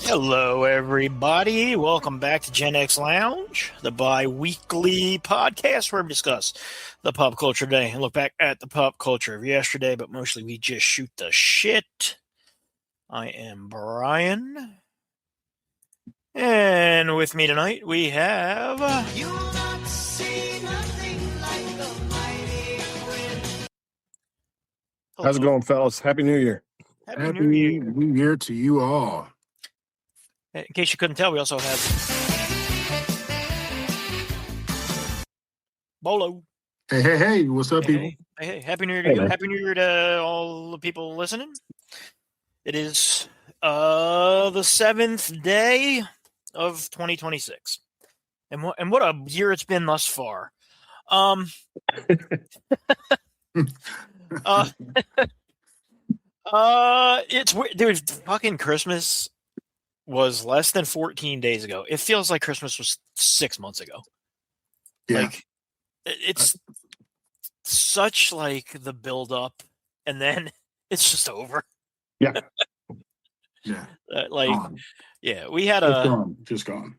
Hello, everybody. Welcome back to Gen X Lounge, the bi-weekly podcast where we discuss the pop culture today and look back at the pop culture of yesterday, but mostly we just shoot the shit. I am Brian. And with me tonight, we have... You'll not see nothing like the mighty wind. How's it going, fellas? Happy New Year. Happy New Year. New Year to you all. In case you couldn't tell, we also have Bolo. Hey, what's up, people? Hey, Happy New Year to you. man. Happy New Year to all the people listening. It is the 7th day of 2026. And what a year it's been thus far. It's weird, dude. Fucking Christmas was less than 14 days ago. It feels like Christmas was 6 months ago. Yeah. Like it's such like the build up, and then it's just over. Yeah. Yeah. Like, yeah, we had Just gone.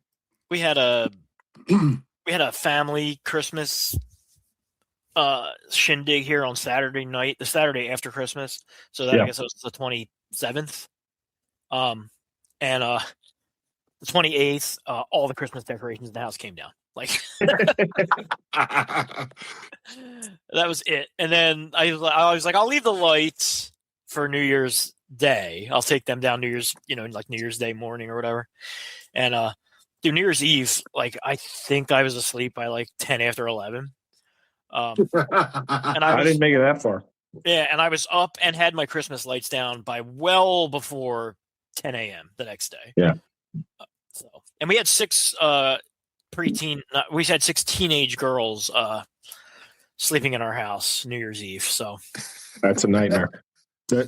we had a family Christmas shindig here on Saturday night, the Saturday after Christmas. So that I guess it was the 27th. And the 28th, all the Christmas decorations in the house came down. Like that was it. And then I was like, I'll leave the lights for New Year's Day. I'll take them down New Year's, like New Year's Day morning or whatever. And through New Year's Eve, like I think I was asleep by like 10 after 11. And I didn't make it that far. Yeah, and I was up and had my Christmas lights down by well before 10 a.m. the next day. Yeah. And we had six teenage girls sleeping in our house New Year's Eve. So That's a nightmare.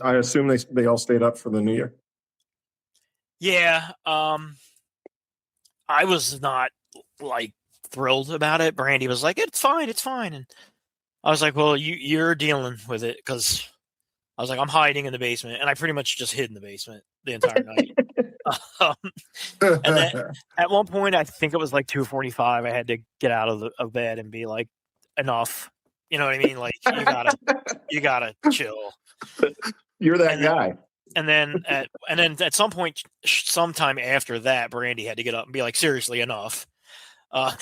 I assume they all stayed up for the New Year. yeah, I was not like thrilled about it. Brandy was like, it's fine. And I was like, well, you're dealing with it, because I was like, I'm hiding in the basement, and I pretty much just hid in the basement the entire night. And then at one point, I think it was like 2:45, I had to get out of bed and be like, enough. You know what I mean? Like you gotta chill. You're that guy. And then at some point, sometime after that, Brandy had to get up and be like, seriously, enough. But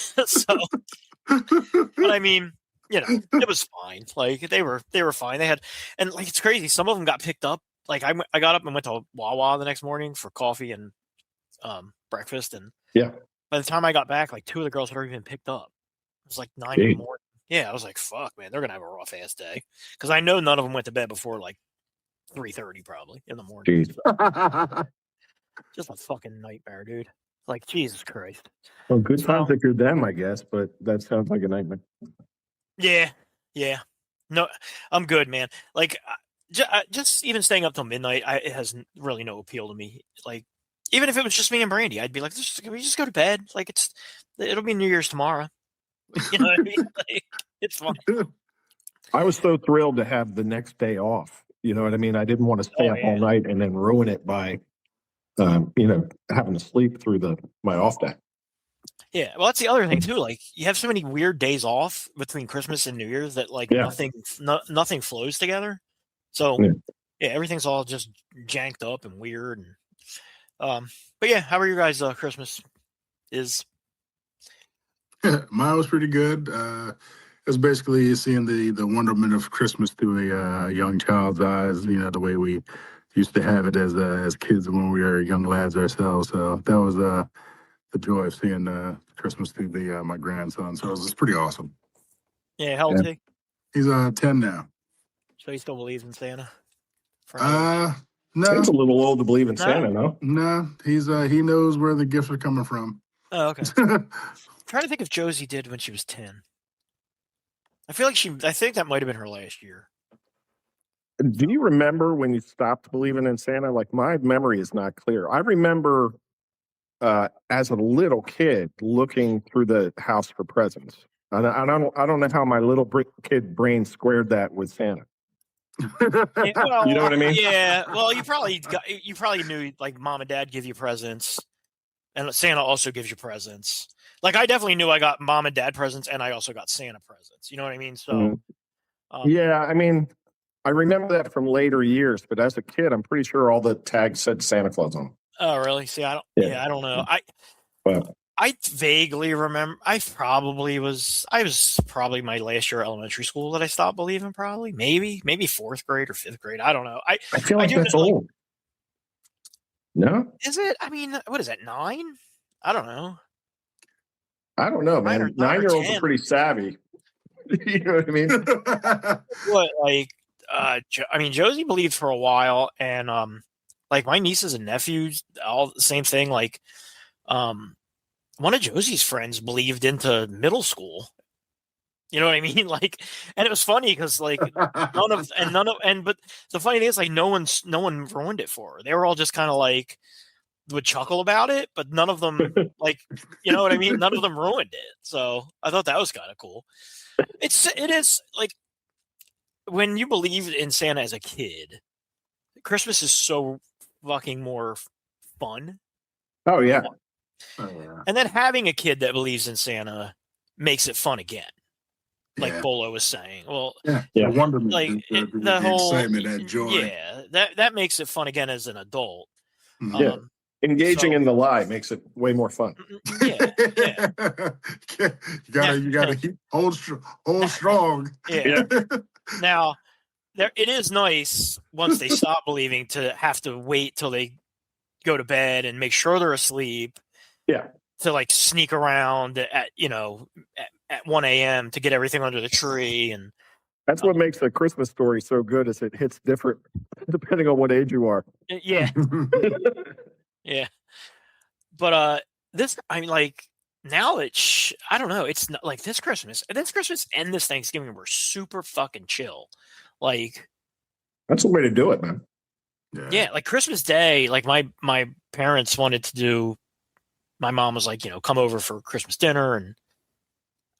I mean, it was fine. Like they were fine. They had, and like it's crazy. Some of them got picked up. Like I got up and went to Wawa the next morning for coffee and breakfast, and by the time I got back, like 2 of the girls had already been picked up. It was like 9 in the morning. Yeah, I was like, fuck, man, they're gonna have a rough ass day, because I know none of them went to bed before like 3:30 probably in the morning. So, just a fucking nightmare, dude. Like, Jesus Christ. Well, good times if you're them, I guess, but that sounds like a nightmare. Yeah. No, I'm good, man. Like, just even staying up till midnight, it has really no appeal to me. Like, even if it was just me and Brandy, I'd be like, can we just go to bed? Like, it'll be New Year's tomorrow. You know what I mean? Like, it's fun. I was so thrilled to have the next day off. You know what I mean? I didn't want to stay up all night and then ruin it by, having to sleep through my off day. Yeah, well, that's the other thing too. Like, you have so many weird days off between Christmas and New Year's that like nothing flows together. So yeah, everything's all just janked up and weird. And but yeah, how are your guys' Christmas? Mine was pretty good. It's basically seeing the wonderment of Christmas through a young child's eyes. The way we used to have it as kids when we were young lads ourselves. So that was the joy of seeing Christmas through my grandson. So it was pretty awesome. Yeah, how old is he? He's 10 now. So he still believes in Santa? No. It's a little old to believe in Santa, no? No, he knows where the gifts are coming from. Oh, okay. I'm trying to think if Josie did when she was 10. I think that might have been her last year. Do you remember when you stopped believing in Santa? Like, my memory is not clear. I remember as a little kid looking through the house for presents. I don't know how my little kid brain squared that with Santa. Yeah, well, You know what I mean? yeah. Well, you probably knew like mom and dad give you presents, and Santa also gives you presents. Like I definitely knew I got mom and dad presents, and I also got Santa presents. You know what I mean? So, Mhm. um, Yeah, I mean, I remember that from later years, but as a kid, I'm pretty sure all the tags said Santa Claus on them. oh really? See, I don't. Yeah. Yeah, I don't know. But I vaguely remember. I was probably my last year of elementary school that I stopped believing. Probably, maybe fourth grade or fifth grade. I don't know. I feel I like do that's know, like, old. No, is it? I mean, what is that? 9? I don't know. I don't know, man. 9 or 9-year-olds are 10. pretty savvy. You know what I mean? What like I mean Josie believed for a while, and like my nieces and nephews all the same thing. Like one of Josie's friends believed into middle school. You know what I mean? Like, and it was funny because like but the funny thing is like no one ruined it for her. They were all just kind of like would chuckle about it, but none of them like you know what I mean? None of them ruined it. So I thought that was kind of cool. It is like when you believe in Santa as a kid, Christmas is so fucking more fun. Oh yeah, Oh, yeah. And then having a kid that believes in Santa makes it fun again. Like Yeah. Bolo was saying. Well, Yeah. Yeah. The wonderment, like the whole excitement, that joy. yeah, that makes it fun again as an adult. Mhm. Yeah. Engaging so- in the lie makes it way more fun. yeah, yeah. You gotta hold strong. Yeah. Now it is nice once they stop believing to have to wait till they go to bed and make sure they're asleep. Yeah. To like sneak around at 1 a.m. to get everything under the tree, and That's what makes the Christmas story so good is it hits different depending on what age you are. yeah, yeah. But this I mean like now I don't know. It's not like this Christmas and this Thanksgiving were super fucking chill. Like That's the way to do it, man. yeah, like Christmas Day, like my parents wanted to do. My mom was like, come over for Christmas dinner, and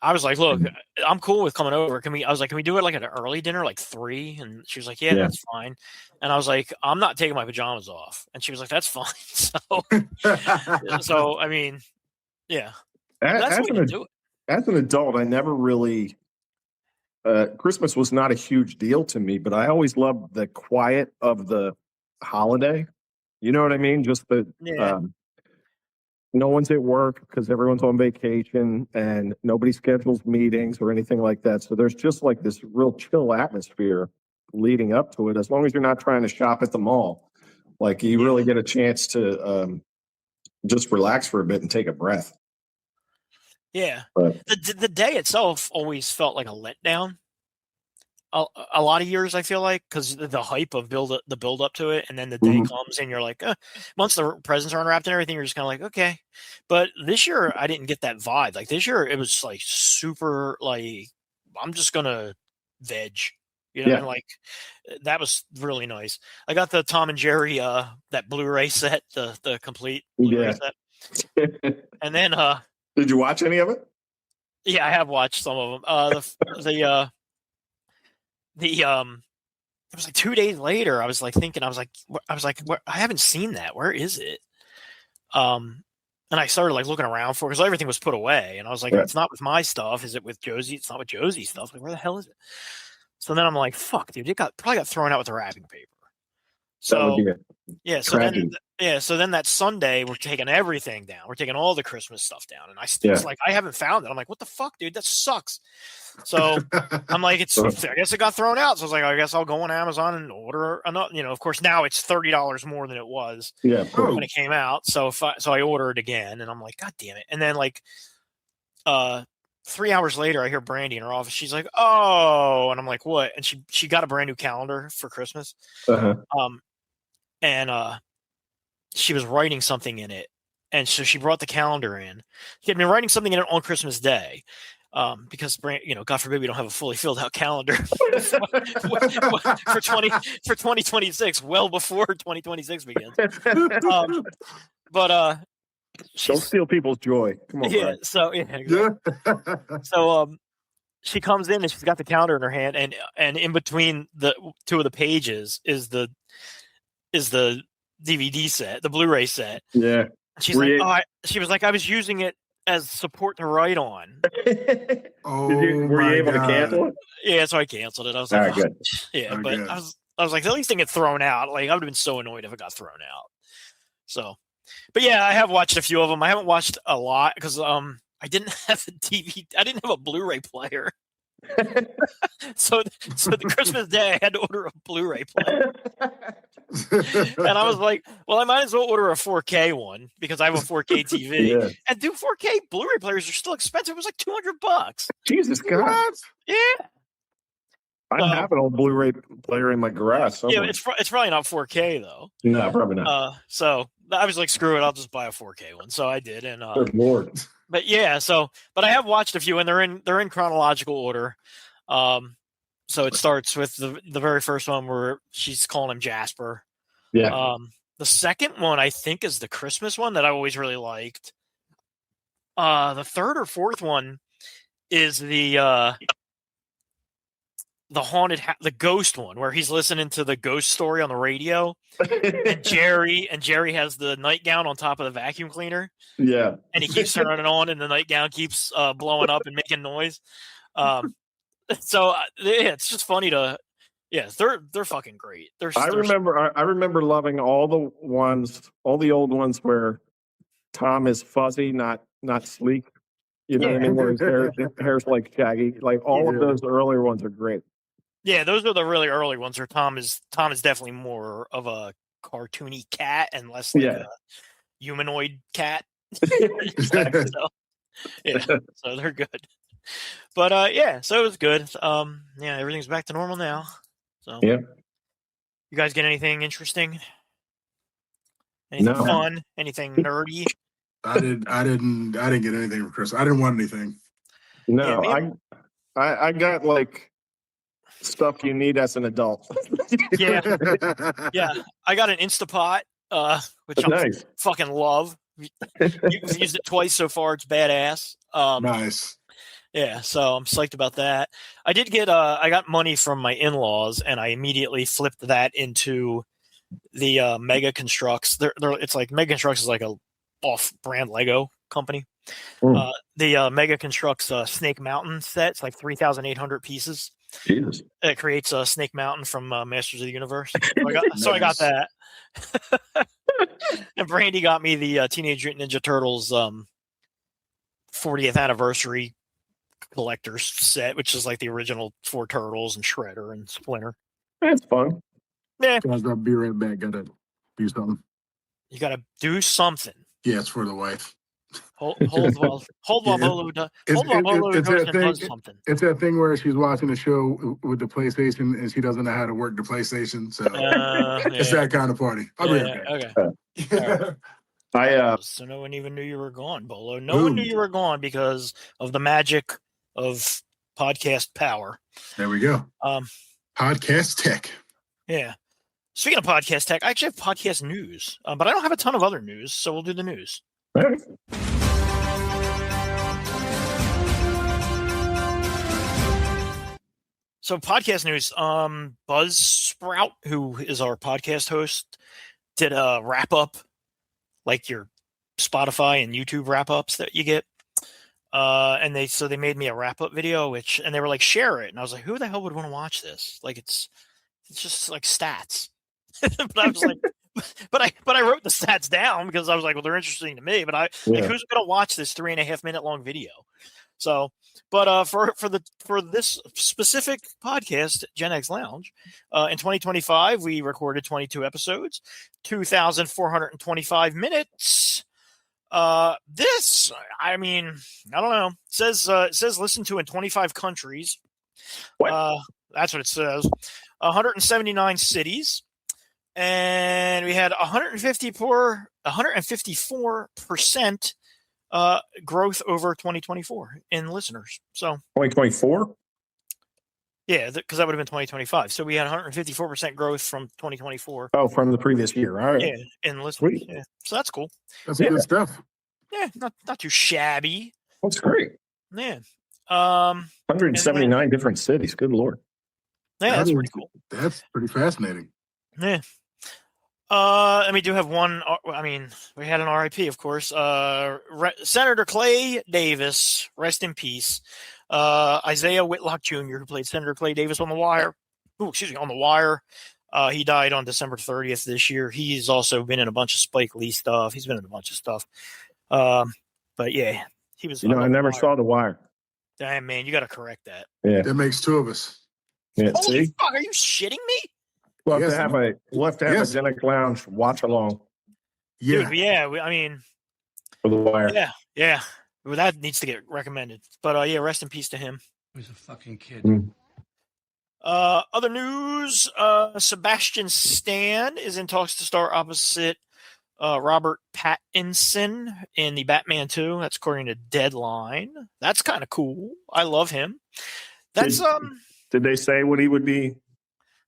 I was like, look, I'm cool with coming over. I was like, can we do it like at an early dinner, like 3? And she was like, yeah, that's fine. And I was like, I'm not taking my pajamas off. And she was like, that's fine. So I mean, yeah, that's As what you do. as an adult, I never really Christmas was not a huge deal to me, but I always loved the quiet of the holiday. You know what I mean? Just the Yeah. no one's at work because everyone's on vacation and nobody schedules meetings or anything like that. So there's just like this real chill atmosphere leading up to it. As long as you're not trying to shop at the mall, like you really get a chance to just relax for a bit and take a breath. Yeah. But The day itself always felt like a letdown. A lot of years, I feel like, because the hype of the build up to it, and then the day comes, and you're like, once the presents are unwrapped and everything, you're just kind of like, okay. But this year, I didn't get that vibe. Like this year, it was like super like I'm just gonna veg, and like that was really nice. I got the Tom and Jerry that Blu-ray set, the complete Blu-ray set, and then did you watch any of it? Yeah, I have watched some of them. It was like 2 days later. I was like thinking, I was like, I haven't seen that. Where is it? And I started like looking around for it because everything was put away, and I was like, it's not with my stuff. Is it with Josie? It's not with Josie's stuff. Like, where the hell is it? So then I'm like, fuck, dude, it probably got thrown out with the wrapping paper. So yeah, so then that Sunday we're taking everything down. We're taking all the Christmas stuff down, and it's like I haven't found it. I'm like, what the fuck, dude? That sucks. So I'm like, I guess it got thrown out. So I was like, I guess I'll go on Amazon and order another. Of course now it's $30 more than it was when it came out. So I ordered again, and I'm like, God damn it! And then like 3 hours later, I hear Brandy in her office. She's like, oh, and I'm like, what? And she got a brand new calendar for Christmas. And she was writing something in it. And so she brought the calendar in. She had been writing something in it on Christmas Day. Because God forbid we don't have a fully filled out calendar for 2026, well before 2026 begins. But don't steal people's joy. Come on, yeah. Brian. So yeah, exactly. So she comes in and she's got the calendar in her hand, and in between the two of the pages is the DVD set, the Blu-ray set. Yeah. She's like, she was like, I was using it as support to write on. Oh, Were you able to cancel it? Yeah, so I canceled it. I was All like, right, good. yeah, Oh, but good. I was like, at least it get thrown out. Like I would have been so annoyed if it got thrown out. So, but yeah, I have watched a few of them. I haven't watched a lot because I didn't have a TV. I didn't have a Blu-ray player. so the Christmas day I had to order a Blu-ray player. And I was like, well, I might as well order a 4K one because I have a 4K TV. Yeah. And 4K Blu-ray players are still expensive. It was like $200. Jesus God. What? Yeah. I have an old Blu-ray player in my garage somewhere. Yeah, it's probably not 4K though. No, probably not. So I was like, screw it, I'll just buy a 4K one. So I did, and Good Lord. but yeah, but I have watched a few, and they're in chronological order. So it starts with the very first one where she's calling him Jasper. Yeah. The second one I think is the Christmas one that I always really liked. The third or fourth one is the haunted the ghost one where he's listening to the ghost story on the radio, and Jerry has the nightgown on top of the vacuum cleaner. Yeah. And he keeps turning it on, and the nightgown keeps blowing up and making noise. So yeah, it's just funny to, yeah, they're fucking great. I remember loving all the old ones where Tom is fuzzy, not sleek. You know what I mean? Where his hair's like shaggy. Like all of those earlier ones are great. Yeah, those are the really early ones where Tom is definitely more of a cartoony cat and less like a humanoid cat. So, yeah, so they're good. But yeah, so it was good. Yeah, everything's back to normal now. So yeah. You guys get anything interesting? Anything fun? Anything nerdy? I didn't get anything for Christmas. I didn't want anything. No, yeah, I got like stuff you need as an adult. Yeah. I got an Instapot, which I fucking love. You've used it twice so far. It's badass. Nice. Yeah, so I'm psyched about that. I did get I got money from my in-laws, and I immediately flipped that into the Mega Constructs. It's like Mega Constructs is like a off-brand Lego company. The Mega Constructs Snake Mountain set. It's like 3,800 pieces. Jesus. It creates a Snake Mountain from Masters of the Universe. So I got that. And Brandy got me the Teenage Mutant Ninja Turtles 40th anniversary collector's set, which is like the original 4 turtles and Shredder and Splinter. That's fun. Yeah. Guys, I'll be right back. Gotta do something. You gotta do something. Yeah, it's for the wife. Hold while Bolo does something. It's that thing where she's watching the show with the PlayStation and she doesn't know how to work the PlayStation. So it's that kind of party. I'll be right back. Okay. So no one even knew you were gone, Bolo. No one knew you were gone because of the magic of podcast power. There we go. Podcast tech. Yeah. Speaking of podcast tech, I actually have podcast news, but I don't have a ton of other news, so we'll do the news. So podcast news, Buzzsprout, who is our podcast host, did a wrap up, like your Spotify and YouTube wrap ups that you get. And they made me a wrap up video, and they were like, share it. And I was like, who the hell would want to watch this? Like, it's just like stats. But I was like, but I wrote the stats down because I was like, well, they're interesting to me, but like, who's going to watch this 3.5 minute long video? So, but for this specific podcast, Gen X Lounge, in 2025, we recorded 22 episodes, 2,425 minutes. This, I mean, I don't know. It says listen to in 25 countries. That's what it says. 179 cities. And we had 154% growth over 2024 in listeners. So 2024? Yeah, because that would have been 2025. So we had 154% growth from 2024. Oh, from the previous year. All right. Yeah, in listeners. Yeah. So that's cool. That's good stuff. Yeah, not too shabby. That's great. Yeah. And 179 different cities. Good Lord. then, yeah, that's pretty cool. That's pretty fascinating. Yeah. And we do have one. I mean, we had an RIP, of course. Senator Clay Davis, rest in peace. Isaiah Whitlock Jr., who played Senator Clay Davis on The Wire. On The Wire. He died on December 30th this year. He's also been in a bunch of Spike Lee stuff. He's been in a bunch of stuff. But yeah, he was. I never saw The Wire. Damn, man, you got to correct that. Yeah. That makes two of us. Yeah. Holy See? fuck, are you shitting me? We'll have Yes. to have a Genic Lounge watch along Yeah. Dude, yeah, I mean, for The Wire. yeah. Well, that needs to get recommended. But yeah, rest in peace to him. He's a fucking kid. Other news, Sebastian Stan is in talks to star opposite Robert Pattinson in the Batman 2. That's according to Deadline. That's kind of cool. I love him. That's Did they say what he would be?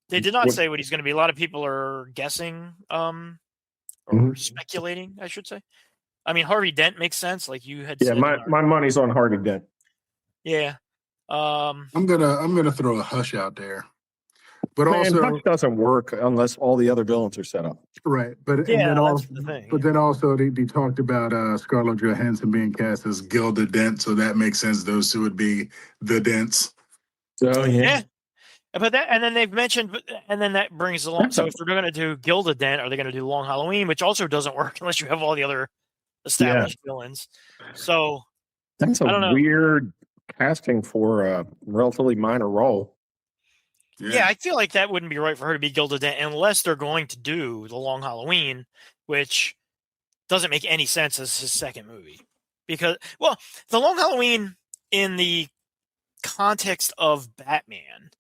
They did not say what he's going to be. A lot of people are guessing or speculating, I should say. I mean, Harvey Dent makes sense, like you had said. My money's on Harvey Dent. Yeah. I'm gonna throw a Hush out there, but Man, also Hush doesn't work unless all the other villains are set up. right. But Yeah, and then that's also, the thing. but then also they talked about Scarlett Johansson being cast as Gilda Dent, so that makes sense. Those two would be the Dents. So Yeah. But that, and then they've mentioned, and then that brings along. So if they're going to do Gilda Dent, are they going to do Long Halloween, which also doesn't work unless you have all the other established villains. So that's a weird casting for a relatively minor role. Yeah, I feel like that wouldn't be right for her to be Gilda Dent unless they're going to do the Long Halloween, which doesn't make any sense as his second movie. Because, well, the Long Halloween in the context of Batman,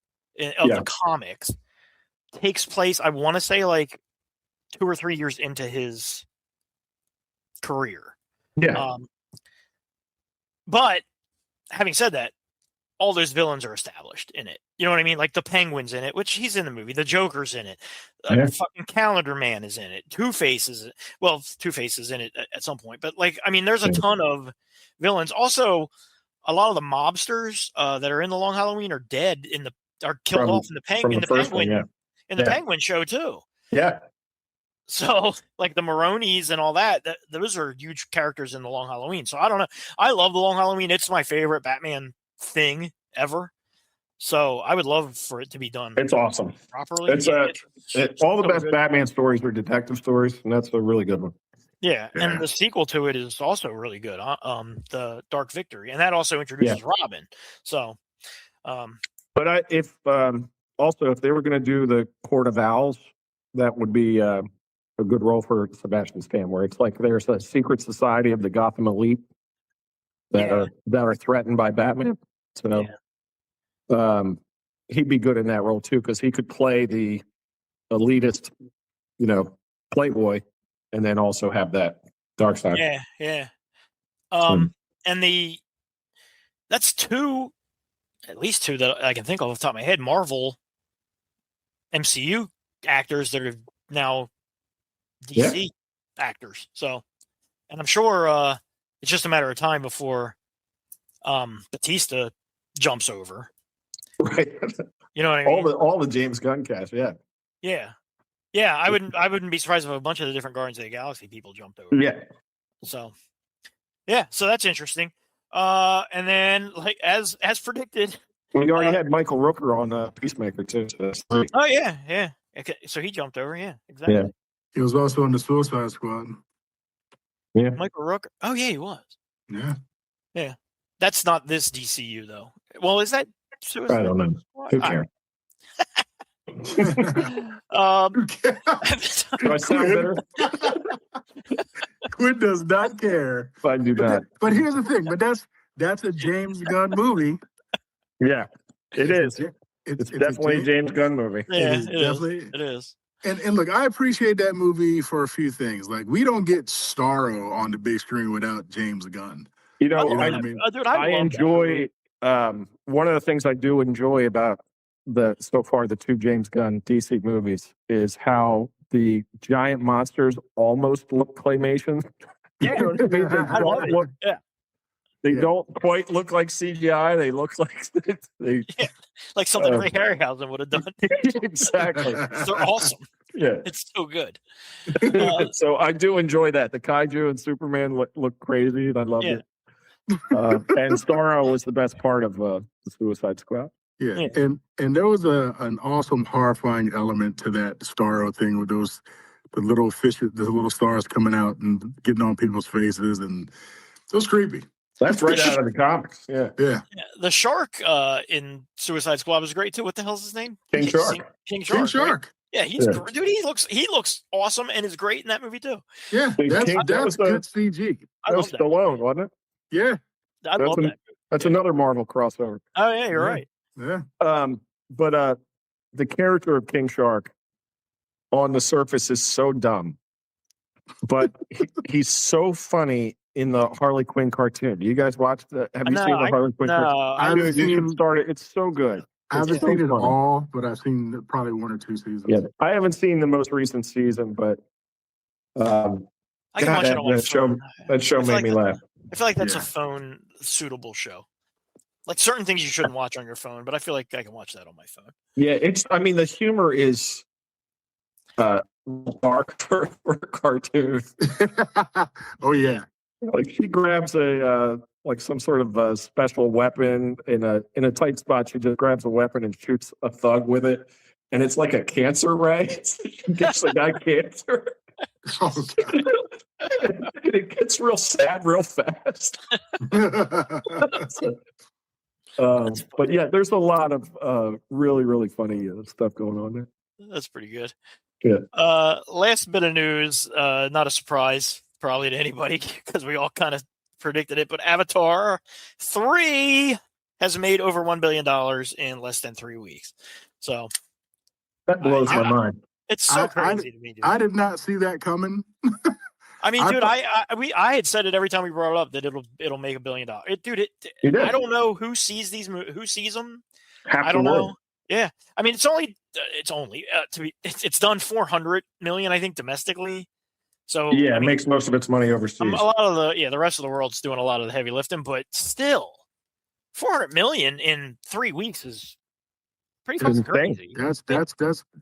of the comics, takes place, I want to say, like 2 or 3 years into his career. Yeah. But having said that, all those villains are established in it. You know what I mean? Like the Penguin's in it, which he's in the movie. The Joker's in it. Fucking Calendar Man is in it. Two-Face is in it at some point. But like, I mean, there's a ton of villains. Also, a lot of the mobsters that are in the Long Halloween are dead are killed off in the Penguin. In the Penguin show too. Yeah. So, like the Maronis and all that, those are huge characters in the Long Halloween. So I don't know. I love the Long Halloween. It's my favorite Batman thing ever. So I would love for it to be done. It's awesome. Properly. All the best Batman stories are detective stories, and that's a really good one. Yeah, and the sequel to it is also really good. The Dark Victory, and that also introduces Robin. So, but if they were going to do the Court of Owls, that would be a good role for Sebastian Stan, where it's like there's a secret society of the Gotham elite that are threatened by Batman. So he'd be good in that role too, because he could play the elitist, playboy, and then also have that dark side. Yeah. And that's at least two that I can think of off the top of my head, Marvel MCU actors that are now DC actors. So, and I'm sure it's just a matter of time before Batista jumps over. Right. You know what I mean? All the James Gunn cast, Yeah. I wouldn't be surprised if a bunch of the different Guardians of the Galaxy people jumped over. Yeah. So that's interesting. And then like as predicted, we already had Michael Rooker on Peacemaker too. So that's great. Oh yeah. Okay, so he jumped over. Yeah, exactly. Yeah. He was also on the Suicide Squad. Yeah. Michael Rooker. Oh yeah, he was. Yeah. Yeah. That's not this DCU though. Well, is that Suicide I don't know. Who cares? Do I sound bitter? Quinn does not care. I do not. But here's the thing. But that's a James Gunn movie. Yeah, it is. It's definitely a James Gunn movie. Yeah, it is. And look, I appreciate that movie for a few things. Like, we don't get Starro on the big screen without James Gunn. Dude, I enjoy one of the things I do enjoy about the two James Gunn DC movies is how the giant monsters almost look claymation. Yeah, I love it. Yeah. They Yeah. don't quite look like CGI. They look like they like something Ray Harryhausen would have done. exactly. They're awesome. Yeah. It's so good. So I do enjoy that. The kaiju and Superman look crazy, and I loved Yeah. it. And Starro was the best part of the Suicide Squad. Yeah. Yeah. And there was an awesome, horrifying element to that Starro thing with the little fishes, the little stars coming out and getting on people's faces, and it was creepy. That's right out of the comics. Yeah. Yeah. Yeah. The shark in Suicide Squad was great too. What the hell's his name? King Shark. King Shark. King Shark. Right? Yeah, he's Yeah. dude. He looks awesome and is great in that movie too. Yeah. King- That's that was good CG. I That love was that. Stallone, wasn't it? Yeah. I love that. That's another Marvel crossover. Oh yeah, you're Yeah. right. Yeah. But the character of King Shark on the surface is so dumb, but he's so funny in the Harley Quinn cartoon. You guys watched the? Have you No, seen the Harley Quinn cartoon? No, I haven't Dude, you should seen. start it. It's so good. I haven't It's so seen it funny. all, but I've seen probably 1 or 2 seasons. Yeah, I haven't seen the most recent season, but I can God, watch it on my that show- phone. that show I feel made me laugh. I feel like that's Yeah. a phone suitable show. Like certain things you shouldn't watch on your phone, but I feel like I can watch that on my phone. Yeah, it's. I mean, the humor is dark for a cartoon. Oh yeah. Like she grabs a like some sort of special weapon in a tight spot. She just grabs a weapon and shoots a thug with it, and it's like a cancer ray. She gives the guy cancer. Oh, And it gets real sad real fast. But yeah, there's a lot of really really funny stuff going on there. That's pretty good. Yeah. Last bit of news, not a surprise probably to anybody because we all kind of predicted it, but Avatar 3 has made over $1 billion in less than 3 weeks. So That blows my I- mind. it's so I- crazy to me, dude. I did not see that coming. I mean, I dude, thought- I had said it every time we brought it up that it'll make $1 billion. Dude, You did. I don't know who sees who sees them. Half I the don't world. know. Yeah, I mean, it's done 400 million, I think, domestically. So Yeah, I it mean, makes most of its money overseas. a lot of the rest of the world's doing a lot of the heavy lifting, but still, 400 million in 3 weeks is pretty It's fucking insane. crazy.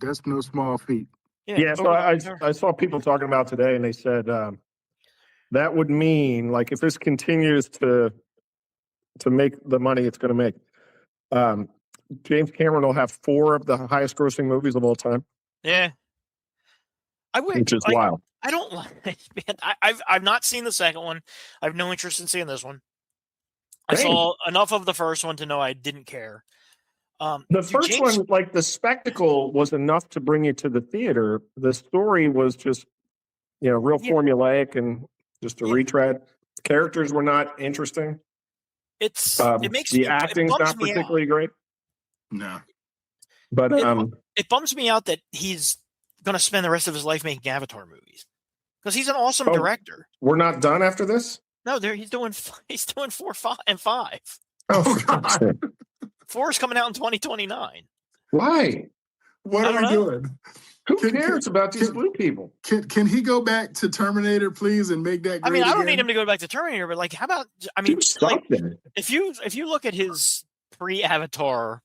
That's no small feat. Yeah, so I saw people talking about today, and they said that would mean like if this continues to make the money it's going to make, James Cameron will have 4 of the highest grossing movies of all time, yeah. I would, which is like, wild. I don't like, man. I've not seen the second one. I have no interest in seeing this one. I Same. saw enough of the first one to know I didn't care. The dude, first James- one, like the spectacle, was enough to bring you to the theater. The story was just, real Yeah. formulaic and just a Yeah. retread. Characters were not interesting. It's it makes The me, acting's it bums not me out. particularly great, No. but It bums me out that he's going to spend the rest of his life making Avatar movies because he's an awesome Oh. director. we're not done after this. No, he's doing 4, 5, and 5. Oh, for God's sake. 4 is coming out in 2029. why? What I are we don't know. doing? Who Can- cares about these can- blue people? Can he go back to Terminator, please, and make that? I mean, great I don't again? need him to go back to Terminator, but like, how about? I mean, Do like, something. if you look at his pre-Avatar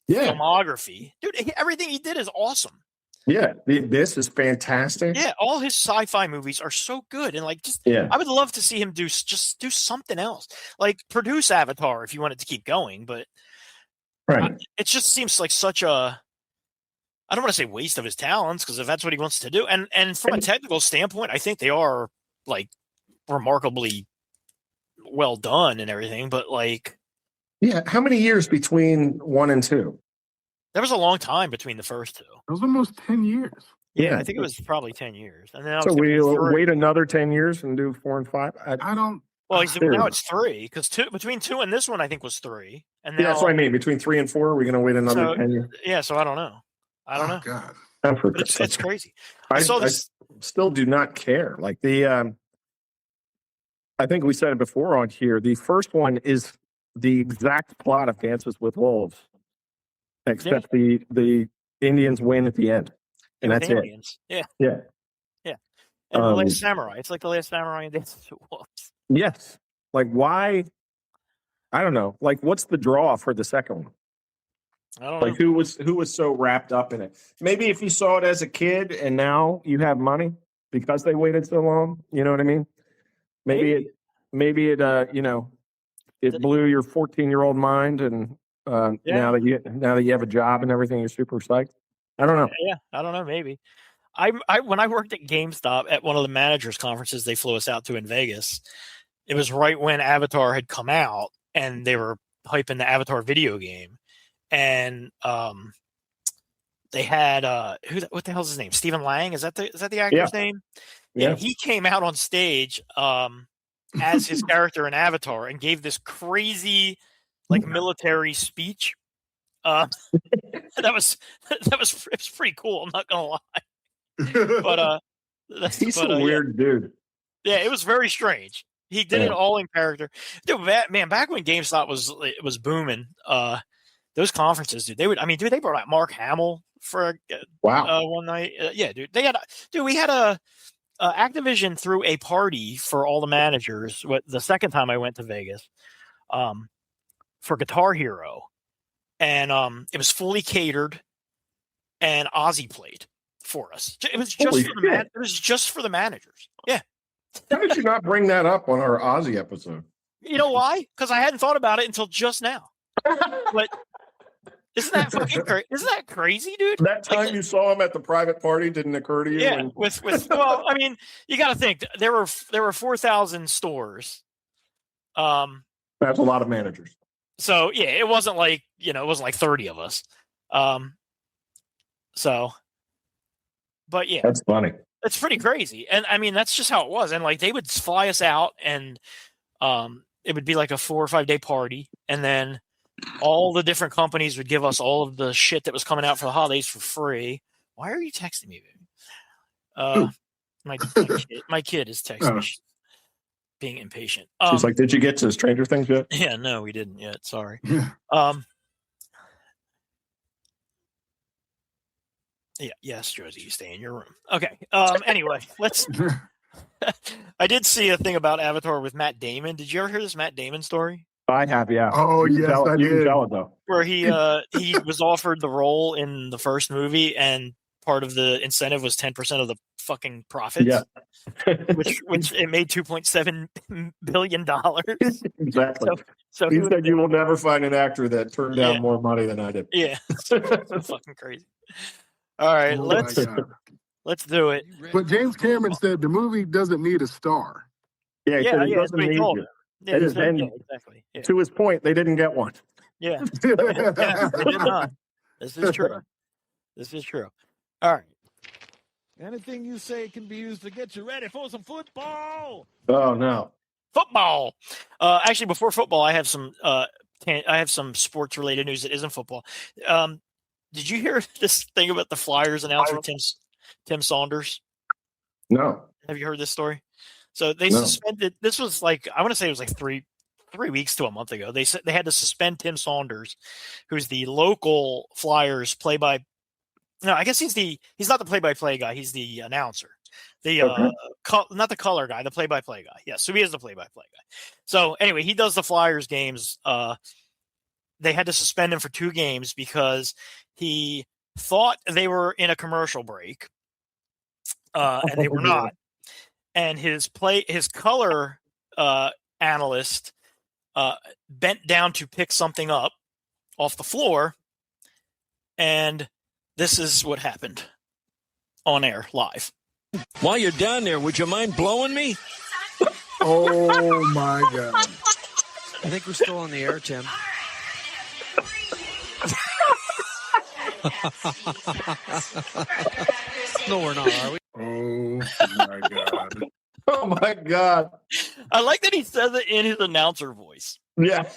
Yeah, filmography, dude, everything he did is awesome. yeah. This is fantastic. Yeah, all his sci-fi movies are so good, and like, just Yeah. I would love to see him do something else, like produce Avatar if you want it to keep going. But Right. it just seems like such a, I don't want to say waste of his talents, because if that's what he wants to do, and from a technical standpoint, I think they are like remarkably well done and everything. But like, Yeah. How many years between 1 and 2? there was a long time between the first two. It was almost 10 years. Yeah. I think it was probably 10 years, and then now So it's gonna be we'll 3. wait another 10 years and do 4 and 5. I don't. Well, now Dude. it's 3 because between 2 and this one, I think was 3, and Yeah, now that's what I mean. Between 3 and 4, we're going to wait another So- 10 years. yeah. So I don't know. I don't Oh, know. God. But it's crazy. I I saw this. still do not care. Like I think we said it before on here. The first one is the exact plot of Dances with Wolves, except the Indians win at the end, and with that's it. aliens. Yeah, Yeah. and the Um, Last Samurai. It's like the Last Samurai and Dances with Wolves. Yes. Like why? I don't know. Like, what's the draw for the second one? I don't Like, know. who was so wrapped up in it? Maybe if you saw it as a kid and now you have money because they waited so long. You know what I mean? Maybe it it blew your 14-year-old mind, and now that you have a job and everything, you're super psyched. I don't know. Yeah, I don't know. Maybe I when I worked at GameStop at one of the managers' conferences they flew us out to in Vegas. It was right when Avatar had come out, and they were hyping the Avatar video game, and they had what the hell's his name? Stephen Lang, is that the actor's name? Yeah, he came out on stage as his character in Avatar and gave this crazy like military speech. That was it was pretty cool. I'm not gonna lie, but he's a weird dude. Yeah, it was very strange. He did it all in character, dude. Man, back when GameStop was booming, those conferences, dude. They brought out Mark Hamill for one night. Yeah, dude. We had a Activision threw a party for all the managers. The second time I went to Vegas, for Guitar Hero, and it was fully catered, and Ozzy played for us. It was just for the managers. Yeah. How did you not bring that up on our Ozzy episode? You know why? Because I hadn't thought about it until just now. But isn't that crazy, dude? That time you saw him at the private party didn't occur to you? Yeah, well, I mean, you got to think there were 4,000 stores. That's a lot of managers. So yeah, it wasn't like 30 of us. But yeah, that's funny. It's pretty crazy, and I mean that's just how it was. And like they would fly us out, and it would be like a 4 or 5 day party, and then all the different companies would give us all of the shit that was coming out for the holidays for free. Why are you texting me, baby? My kid is texting me, being impatient. She's like, "Did you get to Stranger Things yet?" Yeah, no, we didn't yet. Sorry. Yeah, yes, Josie, you stay in your room. Okay. Anyway, let's. I did see a thing about Avatar with Matt Damon. Did you ever hear this Matt Damon story? I have, yeah. Oh, yes, I did. You can tell it though. Where he was offered the role in the first movie, and part of the incentive was 10% of the fucking profits. Yeah. which it made $2.7 billion. Exactly. So he said, "You will never find an actor that turned down more money than I did." Yeah. It's fucking crazy. All right, let's do it. But James Cameron said the movie doesn't need a star. Yeah, he said it doesn't need you. Yeah, exactly. Yeah. To his point, they didn't get one. Yeah. They did not. This is true. All right. Anything you say can be used to get you ready for some football. Oh no. Football. Actually, before football, I have some sports related news that isn't football. Did you hear this thing about the Flyers announcer Tim Saunders? No. Have you heard this story? So they suspended. This was like, I want to say it was like three weeks to a month ago. They had to suspend Tim Saunders, who's the local Flyers No, I guess he's not the play-by-play guy. He's the announcer. Not the color guy, the play-by-play guy. Yes, so he is the play-by-play guy. So anyway, he does the Flyers games. They had to suspend him for 2 games because he thought they were in a commercial break, and they were not. And his color analyst bent down to pick something up off the floor, and this is what happened on air live. While you're down there, would you mind blowing me? Oh my God! I think we're still on the air, Tim. No, we're not, are we? Oh my God! Oh my God! I like that he says it in his announcer voice. Yeah.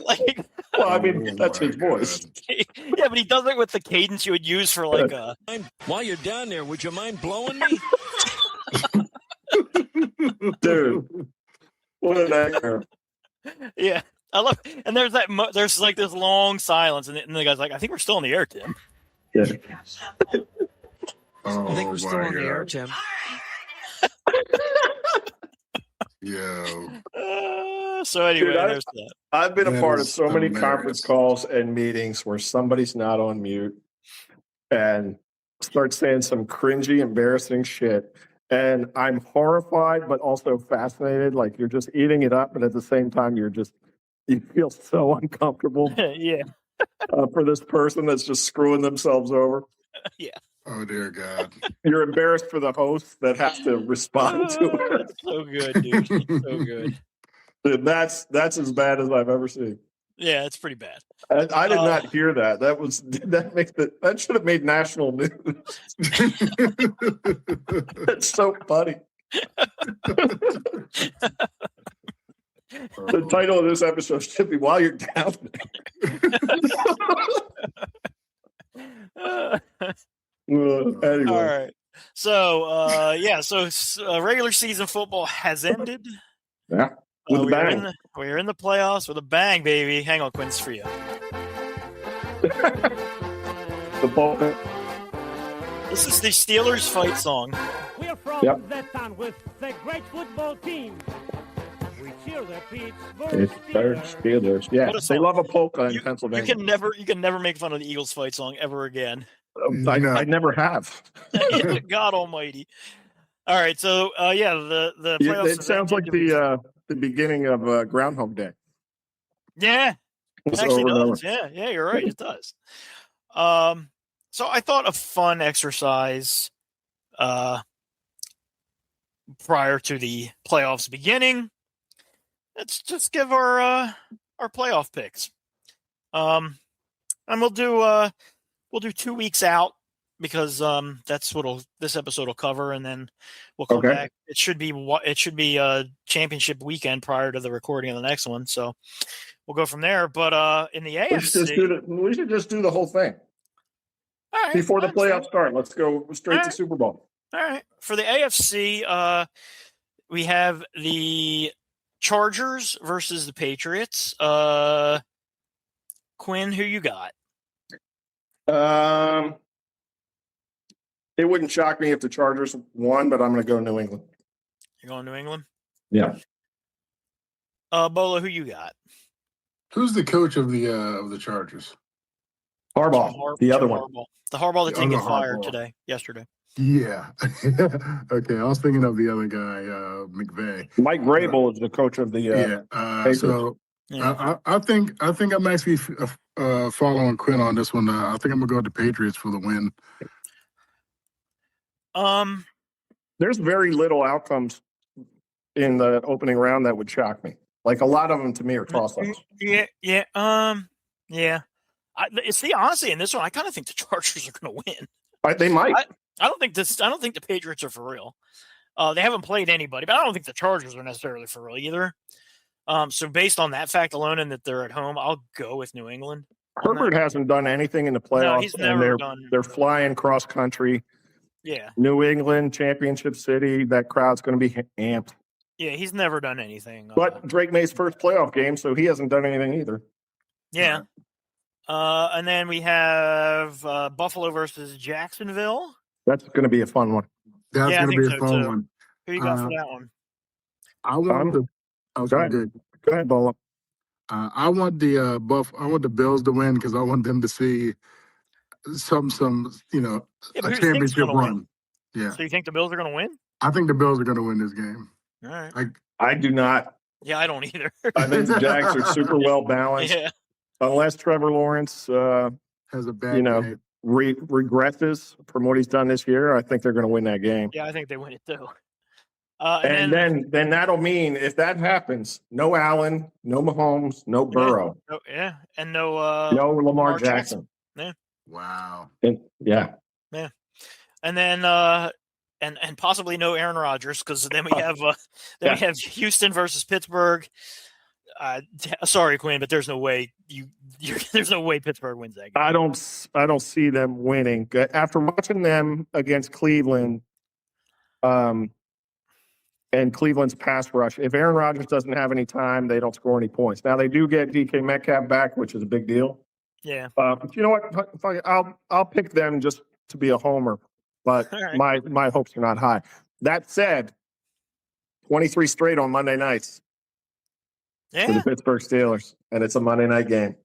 Like, well, I mean, that's his voice. Yeah, but he does it with the cadence you would use for like a. While you're down there, would you mind blowing me? Dude, what an actor! Yeah, I love. And there's like this long silence, and the guy's like, "I think we're still in the air, Tim." Yeah. I think we're still on the air, Tim. Yeah. So anyway, Dude, there's that. I've been a That part of is so many hilarious. conference calls and meetings where somebody's not on mute and starts saying some cringy, embarrassing shit. And I'm horrified, but also fascinated. Like you're just eating it up, but at the same time, you feel so uncomfortable Yeah. for this person that's just screwing themselves over. Yeah. Oh dear God. You're embarrassed for the host that has to respond to it. It's so good, dude. It's so good. Dude, that's as bad as I've ever seen. Yeah, it's pretty bad. I did not hear that. That should have made national news. That's so funny. The title of this episode should be "While You're Down." Anyway, All right. So, regular season football has ended. yeah, with a we are bang. we are in the playoffs with a bang, baby. Hang on, Quinn's for you. The ball. This is the Steelers fight song. We're from that town with the great football team. We cheer the Pittsburgh Steelers. Yeah, What a they song. love a polka in You Pennsylvania. can never make fun of the Eagles fight song ever again. I never have. God Almighty. All right, so the playoffs. It sounds like the beginning of Groundhog Day. Yeah, It's it actually over and over. does. Yeah, you're right. It does. So I thought a fun exercise prior to the playoffs beginning. Let's just give our playoff picks. And we'll do 2 weeks out because that's what this episode will cover, and then we'll come back. It should be a championship weekend prior to the recording of the next one, so we'll go from there. But in the AFC, we should just do the whole thing before the playoffs start. Let's go straight to Super Bowl. All right. For the AFC, we have the Chargers versus the Patriots. Quinn, who you got? It wouldn't shock me if the Chargers won, but I'm going to go New England. You're going New England? Yeah. Bola, who you got? Who's the coach of the Chargers? Harbaugh, the other one. The Harbaugh that didn't get fired Harbaugh. yesterday. Yeah. Okay, I was thinking of the other guy, McVay. Mike Vrabel is the coach of the I think I'm actually following Quinn on this one. I think I'm gonna go with the Patriots for the win. There's very little outcomes in the opening round that would shock me. Like a lot of them to me are toss-ups. Yeah. Honestly, in this one, I kind of think the Chargers are going to win. They might. I don't think the Patriots are for real. They haven't played anybody, but I don't think the Chargers are necessarily for real either. So based on that fact alone and that they're at home, I'll go with New England. Herbert hasn't done anything in the playoffs. No, he's never done. They're flying cross country. Yeah. New England, championship city. That crowd's going to be amped. Yeah, he's never done anything. But Drake May's first playoff game, so he hasn't done anything either. Yeah. And then we have Buffalo versus Jacksonville. That's going to be a fun one. That's Yeah, I gonna think be a so, fun too. one. Who you got for that one? I want the. I was going good. Go ahead, Bola. I want the I want the Bills to win because I want them to see some Yeah, but a who do you think's championship gonna win? run. Yeah, So you think the Bills are going to win? I think the Bills are going to win this game. All right. I do not. Yeah, I don't either. I think the Jags are super well balanced. Yeah. Unless Trevor Lawrence, Has a bad game. regresses from what he's done this year, I think they're going to win that game. Yeah, I think they win it too. And then that'll mean if that happens, no Allen, no Mahomes, no Burrow, and no no Lamar Jackson. Wow. And and then and possibly no Aaron Rodgers because then we have we have Houston versus Pittsburgh. Sorry, Quinn, but there's no way there's no way Pittsburgh wins that game. I don't see them winning after watching them against Cleveland. And Cleveland's pass rush. If Aaron Rodgers doesn't have any time, they don't score any points. Now they do get DK Metcalf back, which is a big deal. Yeah. But you know what? I'll pick them just to be a homer. But right. my hopes are not high. That said, 23 straight on Monday nights. for the Yeah, Pittsburgh Steelers, and it's a Monday night game.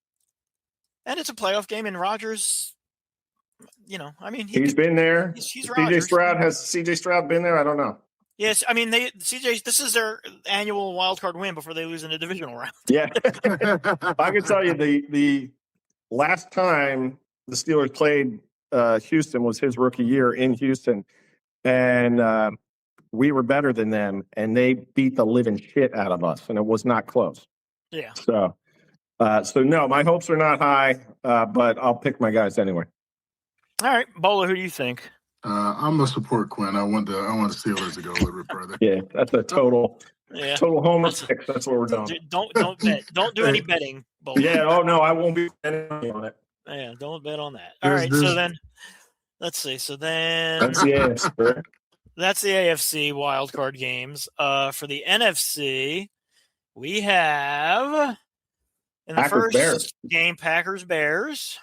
and it's a playoff game, and Rodgers, I mean, He's been there. he's CJ Rodgers. Stroud has CJ Stroud been there? I don't know. Yes, I mean this is their annual wild card win before they lose in the divisional round. Yeah, I can tell you the last time the Steelers played Houston was his rookie year in Houston, and we were better than them, and they beat the living shit out of us, and it was not close. Yeah. So no, my hopes are not high, but I'll pick my guys anyway. All right, Bolo, who do you think? I'm gonna support Quinn. I want the Steelers to go a little bit further. Yeah, that's a total homer That's- pick. That's what we're doing. Don't bet. Don't do any betting, Bolo. Yeah. Oh no, I won't be betting on it. Yeah, don't bet on that. All right, so then let's see. So then That's the answer. that's the AFC wildcard games. For the NFC, we have in the Packers, first Bears. game Packers Bears.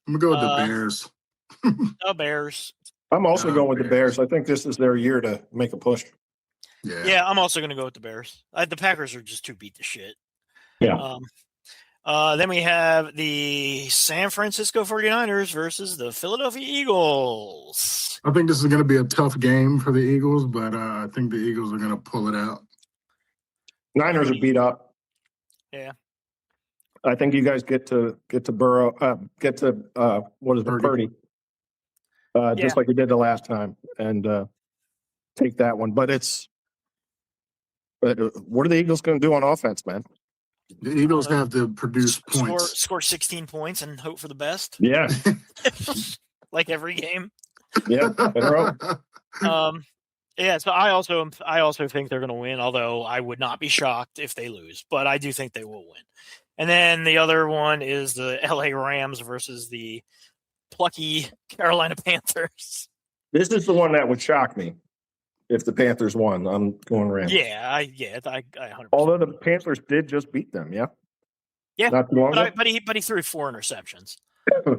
I'm gonna go with the Bears. The Bears. I'm also going with the Bears. I think this is their year to make a push. Yeah, I'm also going to go with the Bears. The Packers are just too beat to shit. Yeah. Then we have the San Francisco 49ers versus the Philadelphia Eagles. I think this is going to be a tough game for the Eagles, but I think the Eagles are going to pull it out. Niners are beat up. Yeah. I think you guys get to Burrow, what is it, Purdy, just like you did the last time, and take that one. But what are the Eagles going to do on offense, man? The Eagles have to produce points. Score 16 points and hope for the best. Yeah. Like every game. Yeah. Yeah, so I also think they're going to win, although I would not be shocked if they lose, but I do think they will win. And then the other one is the LA Rams versus the plucky Carolina Panthers. This is the one that would shock me if the Panthers won. I'm going Rams. Yeah, I 100%. Although the Panthers did just beat them, yeah. Not too long ago. But he threw 4 interceptions.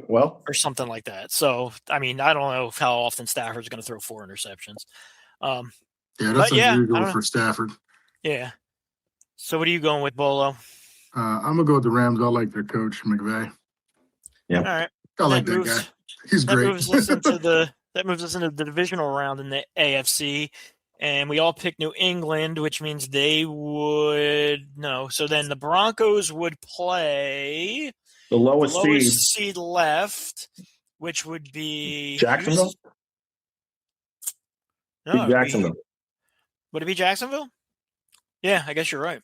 Well, or something like that. So I mean, I don't know how often Stafford's going to throw 4 interceptions. That's unusual for Stafford. Yeah. So what are you going with, Bolo? I'm gonna go with the Rams. I like their coach McVay. Yeah. All right. I like that guy. He's great. That moves us into the divisional round in the AFC, and we all picked New England, which means they would no. So then the Broncos would play the lowest seed left, which would be Jacksonville. No, Jacksonville. Would it be Jacksonville? Yeah, I guess you're right.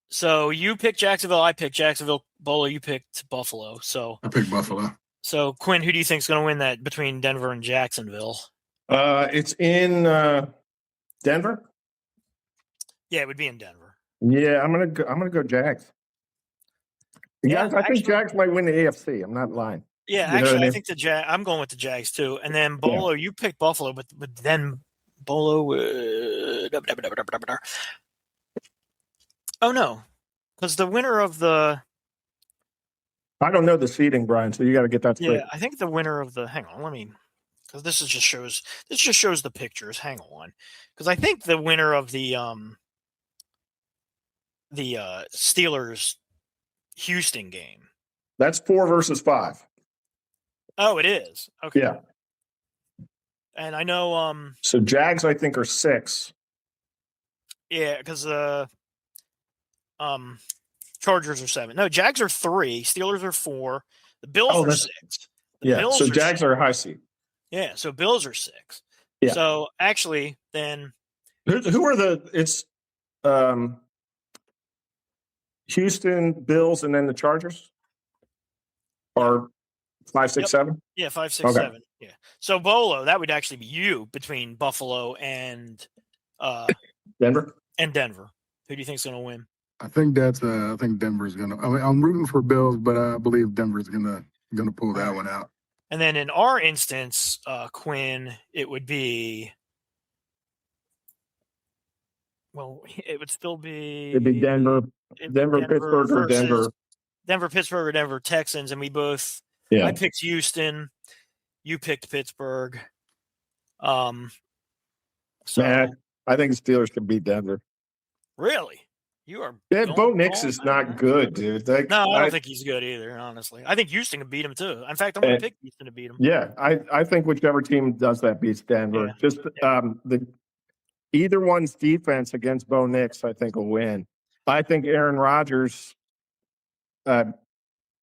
So you picked Jacksonville, I picked Jacksonville. Bolo, you picked Buffalo. So I picked Buffalo. So Quinn, who do you think is going to win that between Denver and Jacksonville? It's in Denver. Yeah, it would be in Denver. Yeah, I'm gonna go Jags. Yeah, I think Jags might win the AFC. I'm not lying. Yeah, I think I'm going with the Jags too. And then Bolo, you picked Buffalo, but then Bolo would. Oh no, because the winner of the. I don't know the seeding, Brian. So you got to get that straight. Yeah, I think the winner of the. Hang on, because this just shows the pictures. Hang on, because I think the winner of the Steelers Houston game. That's 4 versus 5. Oh, it is. Okay. Yeah. And I know. So Jags, I think, are 6. Yeah, because Chargers are 7. No, Jags are 3. Steelers are 4. The Bills are 6. Bills so Jags are a high seed. Yeah, so Bills are 6. Yeah. So actually, then who are it's Houston, Bills, and then the Chargers are 5, 6, 7. Yeah, 5, 6, 7. Yeah. So Bolo, that would actually be you between Buffalo and Denver. And Denver. Who do you think is going to win? I think Denver's going to. I'm rooting for Bills, but I believe Denver's going to pull that one out. And then in our instance, Quinn, it would be. Well, it would still be. It'd be Denver, Pittsburgh, or Denver. Denver, Pittsburgh, or Denver Texans, and we both. Yeah. I picked Houston. You picked Pittsburgh. So I think the Steelers can beat Denver. Really? You are. Yeah, going Bo Nix all is out, not man. good, dude. Like, No, I don't think he's good either. Honestly, I think Houston can beat him too. In fact, I'm going to pick Houston to beat him. Yeah, I think whichever team does that beats Denver. Yeah. Just the either one's defense against Bo Nix, I think, will win. I think Aaron Rodgers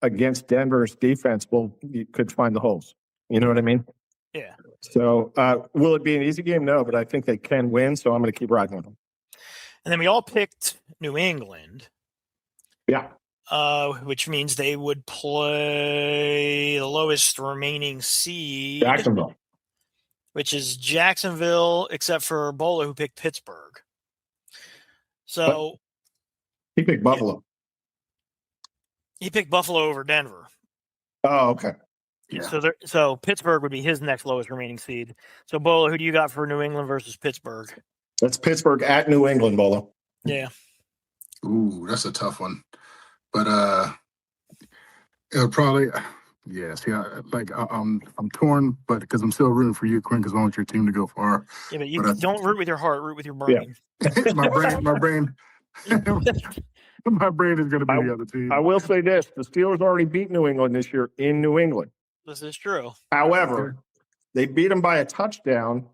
against Denver's defense could find the holes. You know what I mean? Yeah. So will it be an easy game? No, but I think they can win. So I'm going to keep riding with them. And then we all picked New England. Yeah. Which means they would play the lowest remaining seed, Jacksonville, which is Jacksonville, except for Bola, who picked Pittsburgh. So he picked Buffalo. He picked Buffalo over Denver. Oh, okay. Yeah. So Pittsburgh would be his next lowest remaining seed. So Bola, who do you got for New England versus Pittsburgh? That's Pittsburgh at New England, Bolo. Yeah. Ooh, that's a tough one. But it'll probably see. I'm torn, but because I'm still rooting for you, Quinn, because I want your team to go far. Yeah, but you don't root with your heart, root with your brain. Yeah. my brain, my brain is going to be the other team. I will say this: the Steelers already beat New England this year in New England. This is true. However, they beat them by a touchdown,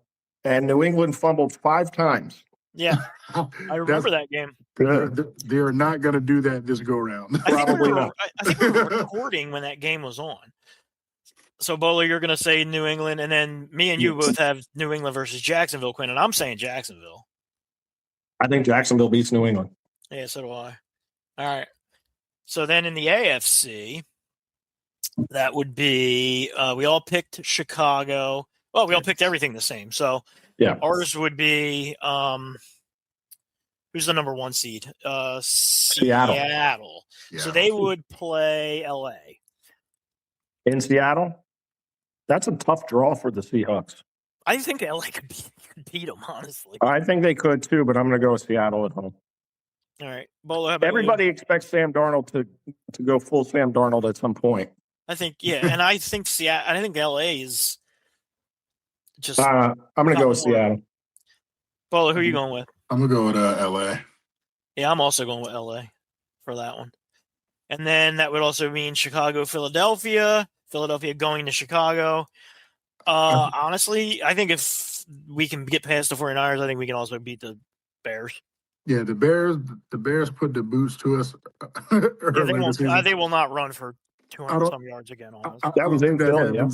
and New England fumbled 5 times. Yeah, I remember that game. They are not going to do that this go round. Probably not. I think we were recording when that game was on. So, Bola, you're going to say New England, and then me and you both have New England versus Jacksonville, Quinn, and I'm saying Jacksonville. I think Jacksonville beats New England. Yeah, so do I. All right. So then in the AFC, that would be we all picked Chicago. Well, we all picked everything the same. So yeah, ours would be who's the number 1 seed? Seattle. Yeah. So they would play LA. In Seattle? That's a tough draw for the Seahawks. I think LA could beat them, honestly. I think they could too, but I'm going to go with Seattle at home. All right. Bolo, how about Everybody you? expects Sam Darnold to go full Sam Darnold at some point. I think, yeah, and I think Seattle. I think LA is just. I'm going to go with Seattle. Bolo, who are you going with? I'm going to go with LA. Yeah, I'm also going with LA for that one. And then that would also mean Chicago, Philadelphia going to Chicago. Honestly, I think if we can get past the 49ers, I think we can also beat the Bears. Yeah, the Bears put the boots to us. They will not run for 200-some yards again. That was in Philly, yeah.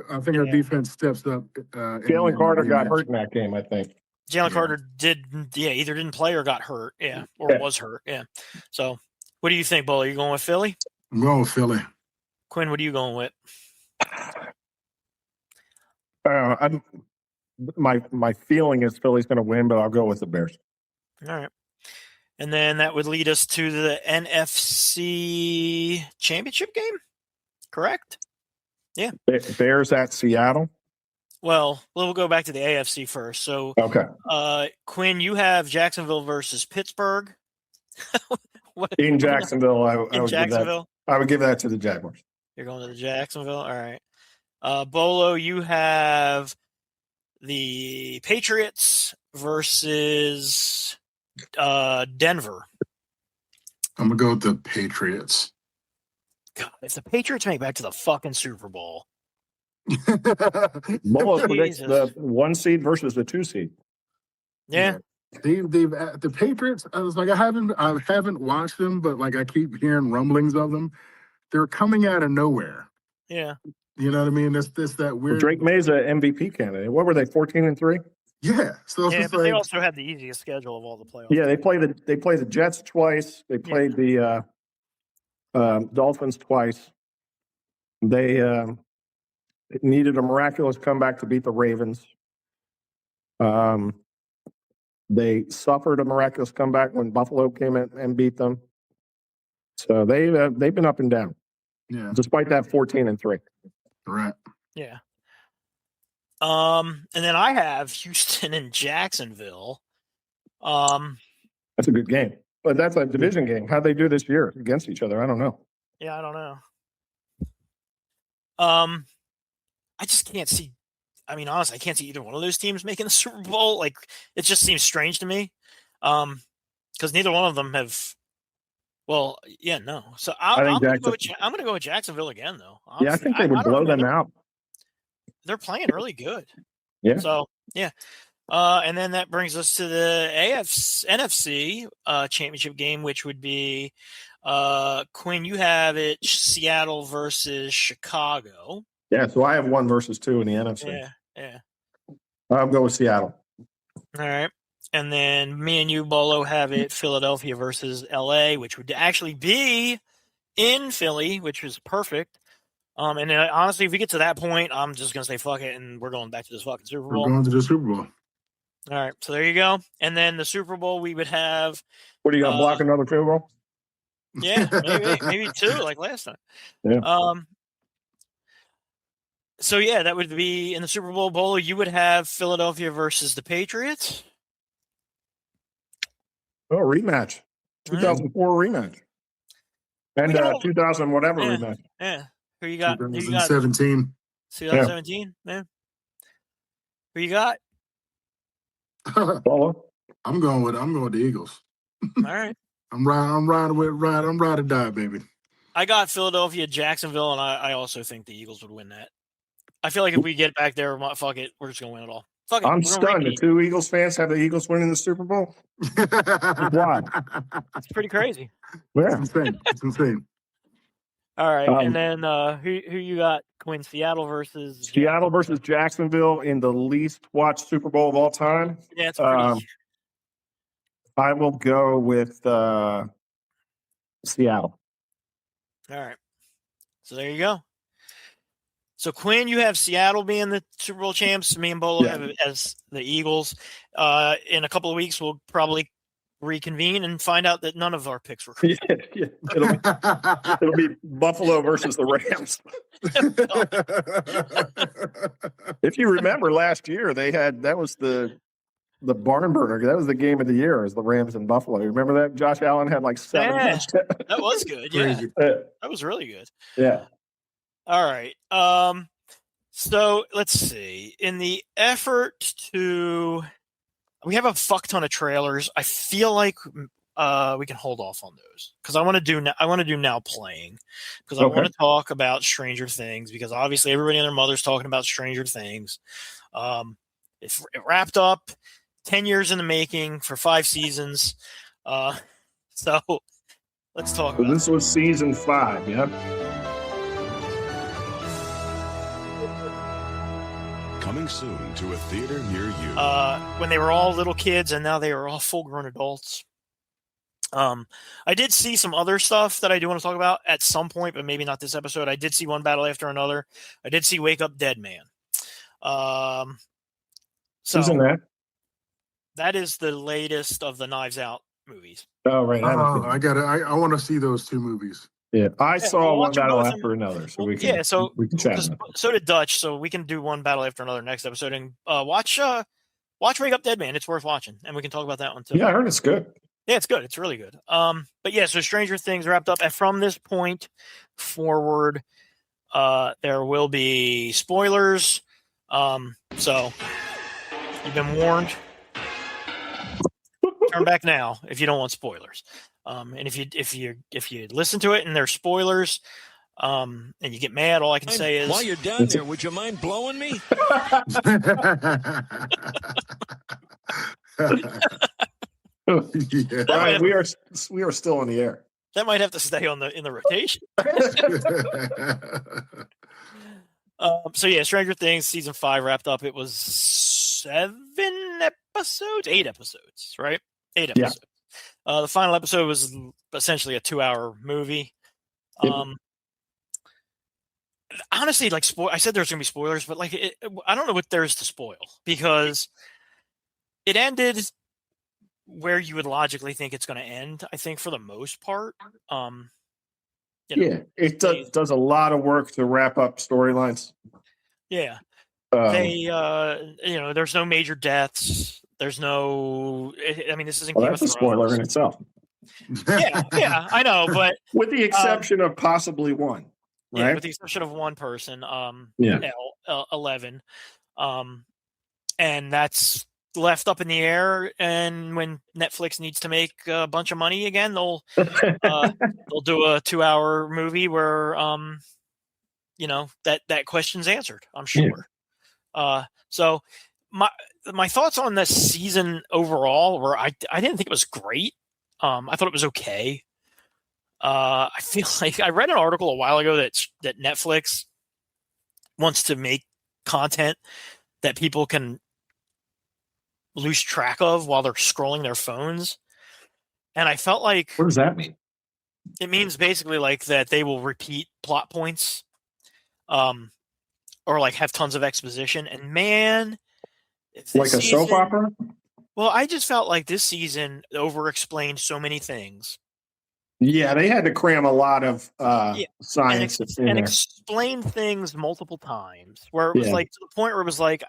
I think our defense steps up. Jalen Carter got hurt in that game, I think. Jalen Carter either didn't play or got hurt, was hurt, So, what do you think, Bull? Are you going with Philly? I'm going with Philly. Quinn, what are you going with? My feeling is Philly's going to win, but I'll go with the Bears. All right. And then that would lead us to the NFC Championship game, correct? Yeah. Bears at Seattle? Well, we'll go back to the AFC first. So, okay. Quinn, you have Jacksonville versus Pittsburgh. In Jacksonville, I would give that to the Jaguars. You're going to the Jacksonville? All right. Bolo, you have the Patriots versus Denver. I'm going to go with the Patriots. God, if the Patriots make it back to the fucking Super Bowl. Bolo predicts the 1 seed versus the 2 seed. Yeah. The Patriots, I was like, I haven't watched them, but like I keep hearing rumblings of them. They're coming out of nowhere. Yeah. You know what I mean? That's that weird. Drake May's an MVP candidate. What were they, 14-3? Yeah. So but they also had the easiest schedule of all the playoffs. Yeah, they play the Jets twice. They played the Dolphins twice. They needed a miraculous comeback to beat the Ravens. They suffered a miraculous comeback when Buffalo came in and beat them. So they've been up and down. Yeah. Despite that 14-3. Right. Yeah. And then I have Houston and Jacksonville. That's a good game. But that's a division game. How'd they do this year against each other? I don't know. Yeah, I don't know. I just can't see. I mean, honestly, I can't see either one of those teams making the Super Bowl. Like, it just seems strange to me. because neither one of them have. Well, yeah, no. So I I'm think going to go with Jacksonville again, though. Yeah, I Honestly. think they would I don't blow know, man. them out. They're playing really good. Yeah. So yeah. And then that brings us to the NFC championship game, which would be Quinn. You have it Seattle versus Chicago. Yeah, so I have 1 versus 2 in the NFC. Yeah. I'll go with Seattle. All right. And then me and you, Bolo, have it Philadelphia versus LA, which would actually be in Philly, which is perfect. And then, honestly, if we get to that point, I'm just gonna say fuck it, and we're going back to this fucking Super Bowl. We're going to the Super Bowl. All right, so there you go. And then the Super Bowl, we would have. What are you gonna block another field goal? Yeah, maybe 2, like last time. Yeah. So yeah, that would be in the Super Bowl. Bolo, you would have Philadelphia versus the Patriots. Oh, rematch. 2004 rematch. And 2000 whatever rematch. Yeah. Who you got? 2017. 2017, man. Who you got? Bolo? I'm going with the Eagles. All right. I'm ride or die, baby. I got Philadelphia, Jacksonville, and I also think the Eagles would win that. I feel like if we get back there, fuck it, we're just gonna win it all. Fuck it. I'm stunned. The 2 Eagles fans have the Eagles winning the Super Bowl. Why? It's pretty crazy. Yeah. It's insane. All right, and then who you got? Quinn, Seattle versus Jacksonville in the least watched Super Bowl of all time. Yeah, it's pretty. I will go with Seattle. All right, so there you go. So Quinn, you have Seattle being the Super Bowl champs. Me and Bolo have it as the Eagles. In a couple of weeks, we'll probably reconvene and find out that none of our picks were correct. Yeah. It'll be Buffalo versus the Rams. If you remember last year, that was the barn burner. That was the game of the year, is the Rams and Buffalo. You remember that? Josh Allen had like 7 touchdowns. That was good. Yeah, that was really good. Yeah. All right. So let's see. In the effort to, we have a fuck ton of trailers. I feel like we can hold off on those because I want to do now playing, because I want to talk about Stranger Things, because obviously everybody and their mother's talking about Stranger Things. It wrapped up 10 years in the making for 5 seasons. So let's talk about this was season 5, yeah. Coming soon to a theater near you. When they were all little kids and now they are all full-grown adults. I did see some other stuff that I do want to talk about at some point, but maybe not this episode. I did see One Battle After Another. I did see Wake Up Dead Man. Who's in that? That is the latest of the Knives Out movies. Oh, right. I want to see those 2 movies. Yeah, I saw One Battle After Another, so we can. Yeah, so we can chat. So did Dutch, so we can do One Battle After Another next episode, and watch Wake Up Dead Man. It's worth watching, and we can talk about that one too. Yeah, I heard it's good. Yeah, it's good. It's really good. But yeah, so Stranger Things wrapped up, and from this point forward, there will be spoilers. So you've been warned. Turn back now if you don't want spoilers. And if you listen to it and there's spoilers, and you get mad, all I can say is, while you're down there, would you mind blowing me? Yeah. Brian, we are still in the air. That might have to stay in the rotation. So yeah, Stranger Things season 5 wrapped up. It was 8 episodes, right? 8 episodes. Yeah. The final episode was essentially a 2-hour movie. Honestly, like I said, there's gonna be spoilers, but like I don't know what there's to spoil, because it ended where you would logically think it's going to end. I think for the most part. It does a lot of work to wrap up storylines. Yeah. There's no major deaths. There's no. I mean, this isn't. Well, that's a spoiler in itself. Yeah, I know, but with the exception of possibly one, right? Yeah, with the exception of one person. 11. And that's left up in the air, and when Netflix needs to make a bunch of money again, they'll do a 2-hour movie where that question's answered, I'm sure. So my thoughts on this season overall were I didn't think it was great. I thought it was okay. I feel like I read an article a while ago that Netflix wants to make content that people can lose track of while they're scrolling their phones. And I felt like... What does that mean? It means basically like that they will repeat plot points, or like have tons of exposition. And man, like a soap opera? Well, I just felt like this season over-explained so many things. Yeah, they had to cram a lot of science and explain things multiple times, where it was like to the point where it was like,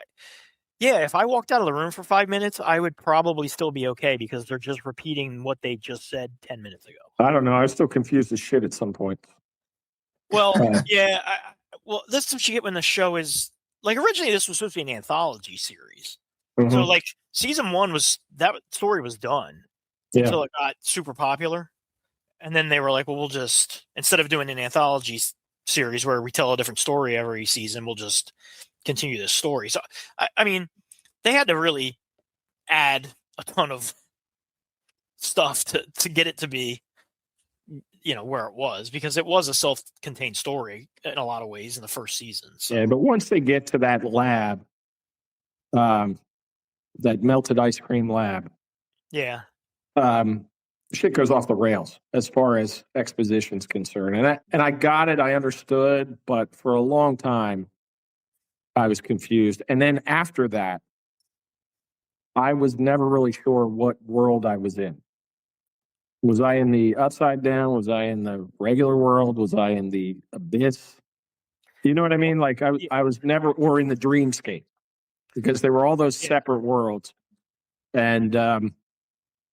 yeah, if I walked out of the room for 5 minutes, I would probably still be okay because they're just repeating what they just said 10 minutes ago. I don't know. I was still confused as shit at some point. Well, yeah. That's what you get when the show is like, originally this was supposed to be an anthology series. Mm-hmm. So like season 1 that story was done until it got super popular. And then they were like, well, we'll just, instead of doing an anthology series where we tell a different story every season, we'll just continue this story. So, I mean, they had to really add a ton of stuff to get it to be, where it was, because it was a self-contained story in a lot of ways in the first season. So. Yeah, but once they get to that lab, that melted ice cream lab, shit goes off the rails as far as exposition's concerned. And I got it, I understood, but for a long time, I was confused. And then after that, I was never really sure what world I was in. Was I in the upside down? Was I in the regular world? Was I in the abyss? You know what I mean? Like I was never, or in the dreamscape, because they were all those separate worlds. And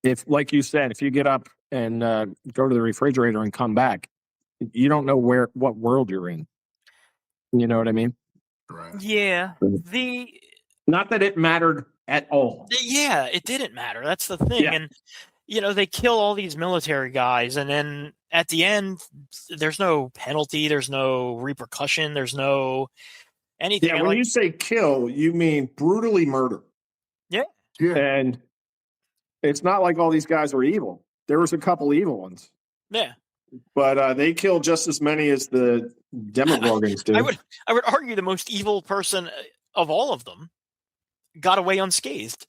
if, like you said, if you get up and go to the refrigerator and come back, you don't know what world you're in. You know what I mean? Right. Yeah. Not that it mattered at all. Yeah, it didn't matter. That's the thing. Yeah. And, they kill all these military guys. And then at the end, there's no penalty. There's no repercussion. There's no anything. Yeah, when you say kill, you mean brutally murder. Yeah. And it's not like all these guys were evil. There was a couple evil ones. Yeah. But they killed just as many as the Demogorgons did. I would argue the most evil person of all of them got away unscathed,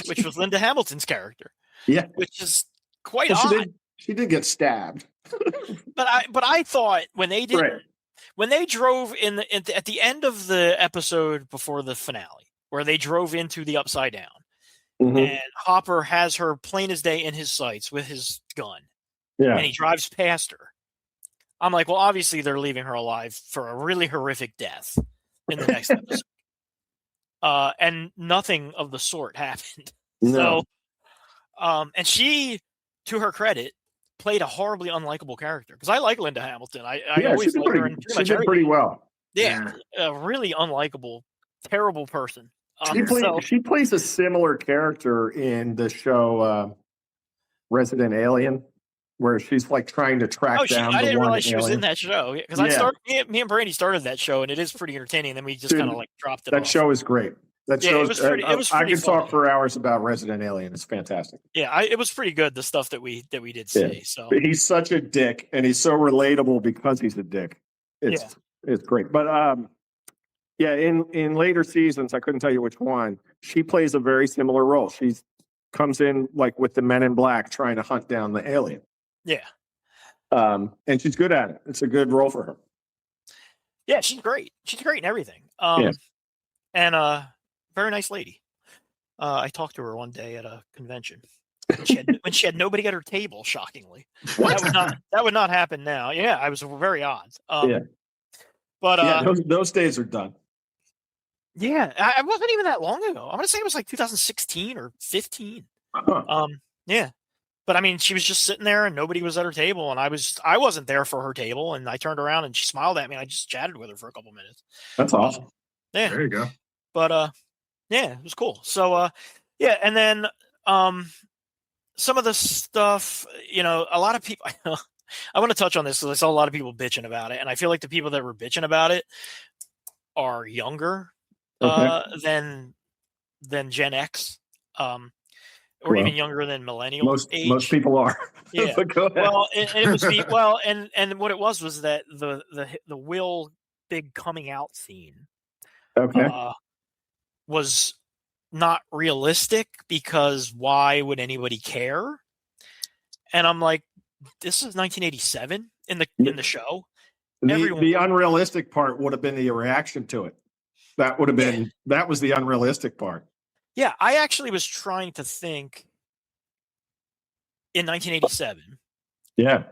which was Linda Hamilton's character. Yeah. Which is quite odd. She did get stabbed. But I thought when they drove at the end of the episode before the finale, where they drove into the Upside Down, and Hopper has her plain as day in his sights with his gun. Yeah. And he drives past her. I'm like, well, obviously they're leaving her alive for a really horrific death in the next episode. And nothing of the sort happened. No. So, and she, to her credit, played a horribly unlikable character. Because I like Linda Hamilton. I always like her. She did pretty well. Yeah. A really unlikable, terrible person. She plays a similar character in the show Resident Alien, where she's like trying to track down. I didn't realize she was in that show, because me and Brandy started that show, and it is pretty entertaining. Then we just kind of like dropped it. That show is great. That show is pretty. I could funny. Talk for hours about Resident Alien. It's fantastic. Yeah, it was pretty good. The stuff that we did see. Yeah. So but he's such a dick, and he's so relatable because he's a dick. It's great. But in later seasons, I couldn't tell you which one. She plays a very similar role. She comes in like with the Men in Black, trying to hunt down the alien. Yeah. And she's good at it. It's a good role for her. Yeah, she's great. She's great in everything. And very nice lady. I talked to her one day at a convention when she had nobody at her table. Shockingly, that would not happen now. Yeah, I was very odd. But those days are done. Yeah, I wasn't even that long ago. I'm gonna say it was like 2016 or 15. Yeah. But I mean, she was just sitting there and nobody was at her table, and I wasn't there for her table, and I turned around and she smiled at me, and I just chatted with her for a couple minutes. That's awesome. Yeah. There you go. But Yeah, it was cool. So, yeah, and then some of the stuff, a lot of people. I want to touch on this because I saw a lot of people bitching about it, and I feel like the people that were bitching about it are younger Okay. than Gen X, or even younger than millennial Most age. people are. Yeah. But go ahead. Well, and it was and what it was that the Will big coming out scene Okay. was not realistic because why would anybody care? And I'm like, this is 1987 in the show. The unrealistic part would have been the reaction to it. That would have been that was the unrealistic part. Yeah, I actually was trying to think in 1987. Yeah.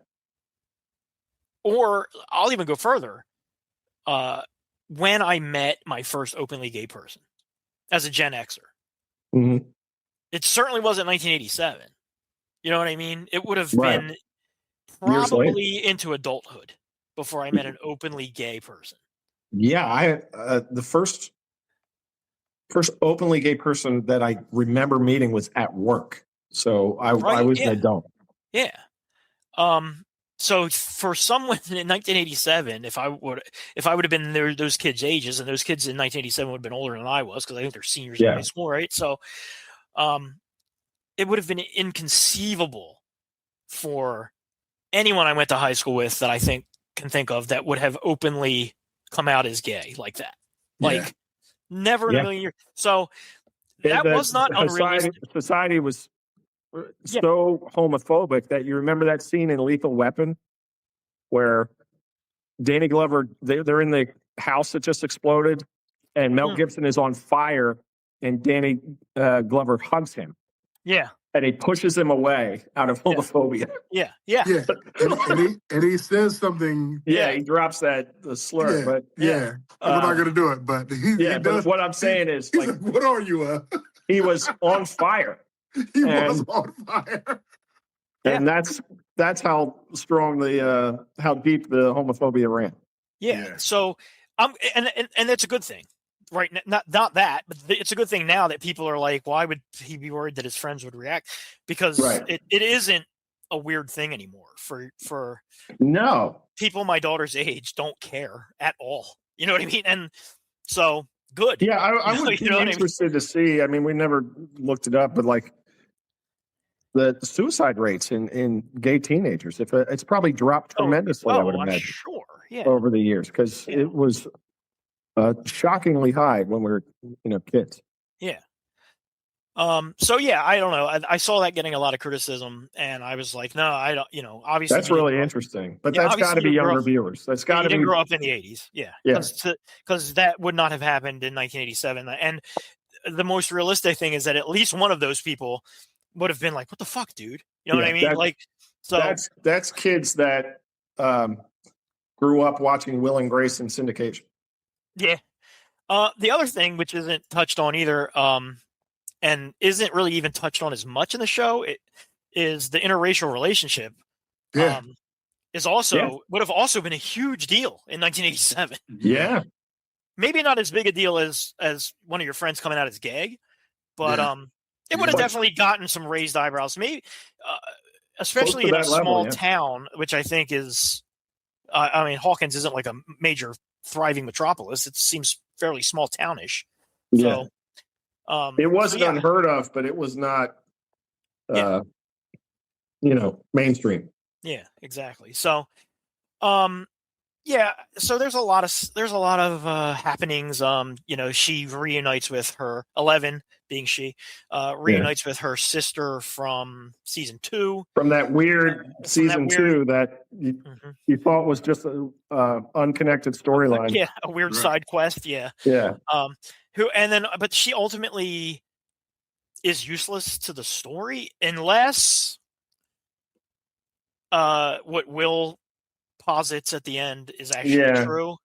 Or I'll even go further. When I met my first openly gay person as a Gen Xer, Mm-hmm. it certainly wasn't 1987. You know what I mean? It would have Right. been Years later. probably into adulthood before I met an openly gay person. Yeah, I the first openly gay person that I remember meeting was at work. So I was an adult. Yeah. So for someone in 1987, if I would have been those kids' ages, and those kids in 1987 would have been older than I was because I think they're seniors in high school, right? So, it would have been inconceivable for anyone I went to high school with that I can think of that would have openly come out as gay like that. Like never in a million years. So that was not unrealistic. Society was so homophobic that you remember that scene in Lethal Weapon where Danny Glover, they're in the house that just exploded and Mel Gibson is on fire and Danny Glover hugs him. Yeah. And he pushes him away out of homophobia. Yeah. And he says something. Yeah, he drops the slur. But we're not going to do it. But he but does. what I'm saying is, like, what are you? He was on fire. Was on fire. And that's how strong how deep the homophobia ran. Yeah. So and that's a good thing. Right, not that, but it's a good thing now that people are like, why would he be worried that his friends would react? Because it isn't a weird thing anymore for people my daughter's age don't care at all. You know what I mean? And so good. Yeah, I would be interested to see. I mean, we never looked it up, but like the suicide rates in gay teenagers, if it's probably dropped tremendously, I would imagine. Sure, yeah, over the years because it was. Shockingly high when we were, kids. Yeah. So yeah, I don't know. I saw that getting a lot of criticism, and I was like, no, I don't. Obviously, that's really interesting. But that's got to be younger viewers. That's got to be. Didn't grow up in the '80s, yeah. Because that would not have happened in 1987. And the most realistic thing is that at least one of those people would have been like, "What the fuck, dude?" You know what I mean? That's kids that grew up watching Will and Grace in syndication. Yeah. The other thing, which isn't touched on either, and isn't really even touched on as much in the show, is the interracial relationship. Yeah. Would have also been a huge deal in 1987. Yeah. Maybe not as big a deal as one of your friends coming out as gay, but it would have definitely gotten some raised eyebrows. Maybe, especially in a small town, which I think is, Hawkins isn't like a major thriving metropolis. It seems fairly small townish. Yeah. So, it wasn't unheard of, but it was not, mainstream. Yeah, exactly. So, so there's a lot of happenings. She reunites with her 11, being she, reunites with her sister from season 2. From that weird season 2 that you thought was just a unconnected storyline. Yeah, a weird side quest. Yeah. Yeah. But she ultimately is useless to the story unless what Will posits at the end is actually true.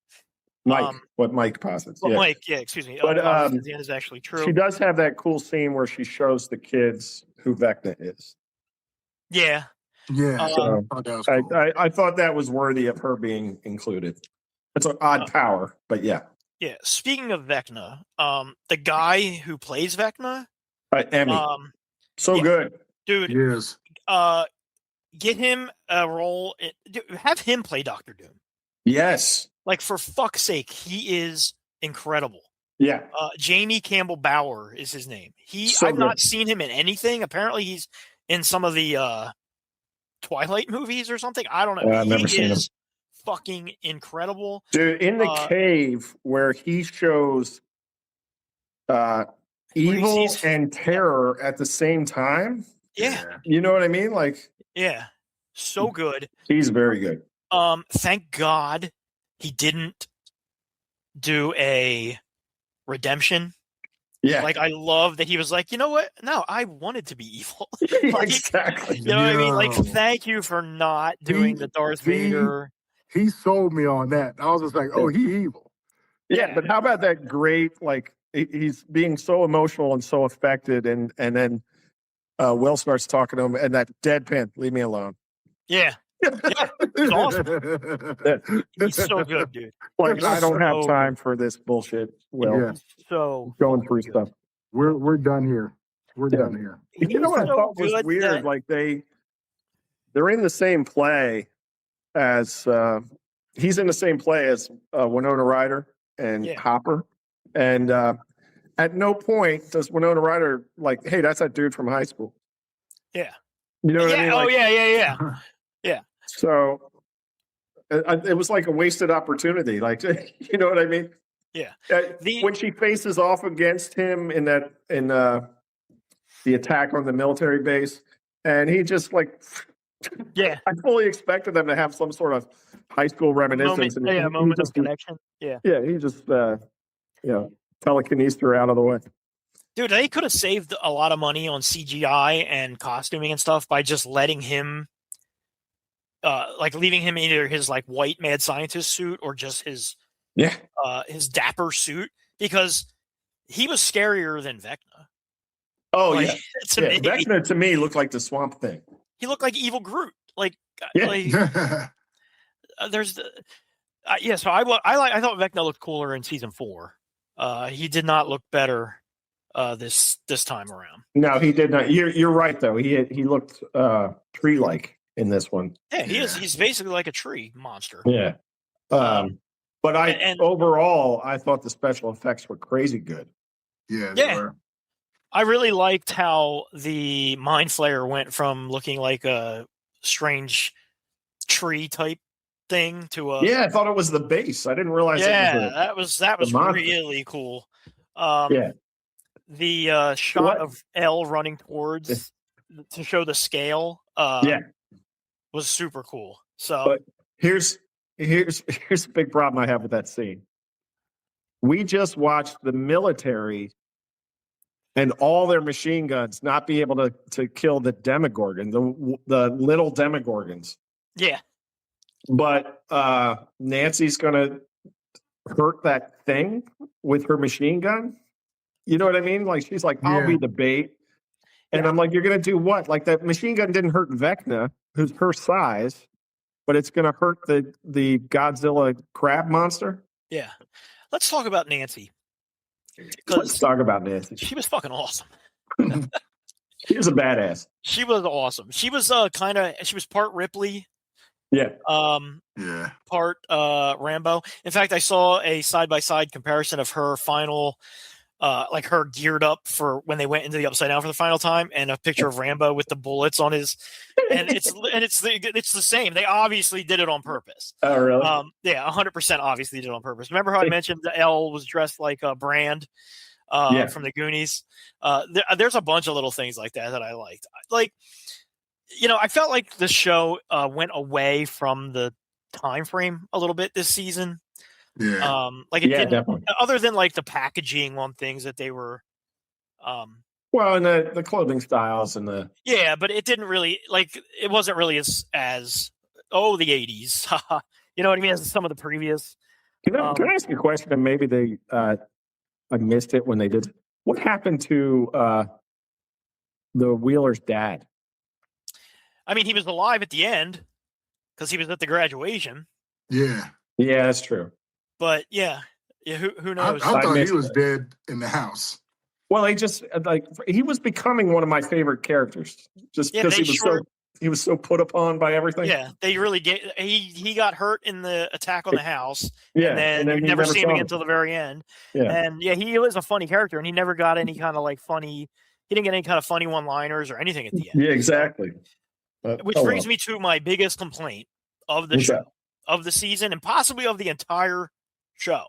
What Mike posits. Excuse me. But at the end is actually true. She does have that cool scene where she shows the kids who Vecna is. Yeah. Yeah. So that was cool. I thought that was worthy of her being included. It's an odd power, but yeah. Yeah. Speaking of Vecna, the guy who plays Vecna, Emmy. So yeah. good. Dude, Yes. get him a role. Have him play Doctor Doom. Yes. Like, for fuck's sake, he is incredible. Yeah. Jamie Campbell Bower is his name. So I've not good. seen him in anything. Apparently, he's in some of the Twilight movies or something. I don't know. I've never seen him. Fucking incredible. Dude, in the cave where he shows evil sees- and terror at the same time. Yeah. You know what I mean? Like, Yeah. So good. he's very good. Thank God he didn't do a redemption. Yeah. Like, I love that he was like, you know what? No, I wanted to be evil. Like, exactly. You know what I mean? Like, Yo. thank you for not doing the Darth Vader. He sold me on that. I was just like, oh, he evil. Yeah, but how about that great, like, he's being so emotional and so affected, and then Will starts talking to him, and that deadpan, leave me alone. Yeah. Yeah. It's awesome. He's so good, dude. Like, I don't have So time for this bullshit, Will. Yeah. So Going through stuff. We're done here. We're Yeah. done here. You know what I so thought was good weird? that- Like, they're in the same play as he's in the same play as Winona Ryder and Yeah. Hopper, and at no point does Winona Ryder like, hey, that's that dude from high school. Yeah. You know what I Yeah. mean? Oh, Like, yeah. So it was like a wasted opportunity. Like, you know what I mean? Yeah. When she faces off against him in the attack on the military base, and he just like, Yeah. I fully expected them to have some sort of high school reminiscence. A moment of connection. Yeah. Yeah, he just telekinesed her out of the way. Dude, they could have saved a lot of money on CGI and costuming and stuff by just letting him, like, leaving him in either his like white mad scientist suit or just his dapper suit, because he was scarier than Vecna. Oh Like, yeah, to me, Vecna to me looked like the Swamp Thing. he looked like Evil Groot. Like, Yeah. there's the so I thought Vecna looked cooler in season 4. He did not look better this time around. No, he did not. You're right though. He looked tree-like in this one. Yeah, he's basically like a tree monster. Yeah. But overall, I thought the special effects were crazy good. Yeah. Yeah. I really liked how the Mind Flayer went from looking like a strange tree type thing to a Yeah, I thought it was the base. I didn't realize. that was monster. really cool. Yeah. The shot of Elle running towards to show the scale was super cool. So But here's a big problem I have with that scene. We just watched the military and all their machine guns not be able to kill the Demogorgon, the little Demogorgons. yeah. But Nancy's gonna hurt that thing with her machine gun. You know what I mean? Like, she's like, I'll be the bait. And I'm like, you're gonna do what? Like, that machine gun didn't hurt Vecna, who's her size, but it's gonna hurt the Godzilla crab monster. Yeah. Let's talk about Nancy. Let's talk about Nancy. She was fucking awesome. She was a badass. She was awesome. She was she was part Ripley. Yeah. Part Rambo. In fact, I saw a side-by-side comparison of her final like her geared up for when they went into the Upside Down for the final time, and a picture of Rambo with the bullets on his and it's the same. They obviously did it on purpose. Oh, really? 100% obviously did it on purpose. Remember how I mentioned that Elle was dressed like a Brand from the Goonies? There's a bunch of little things like that I liked. Like, I felt like the show went away from the time frame a little bit this season. Yeah. Like, it didn't, definitely. other than like the packaging on things that they were Well, and the clothing styles and the but it didn't really, like, it wasn't really as the 80s. You know what I mean? As some of the previous. Can I ask you a question? And maybe they I missed it when they did. What happened to the Wheeler's dad? I mean, he was alive at the end because he was at the graduation. Yeah. Yeah, that's true. But yeah, Yeah, who I knows? thought he missed was it. dead in the house. Well, he was becoming one of my favorite characters just Yeah, because they sure. he was so put upon by everything. Yeah, they really get. He got hurt in the attack on the house, Yeah, and then and you then never see him saw again until the very end. Yeah. And yeah, he was a funny character, and he never got any kind of like funny. He didn't get any kind of funny one-liners or anything at the end. Yeah, exactly. Which brings me to my biggest complaint of the What's show, that? of the season, and possibly of the entire show,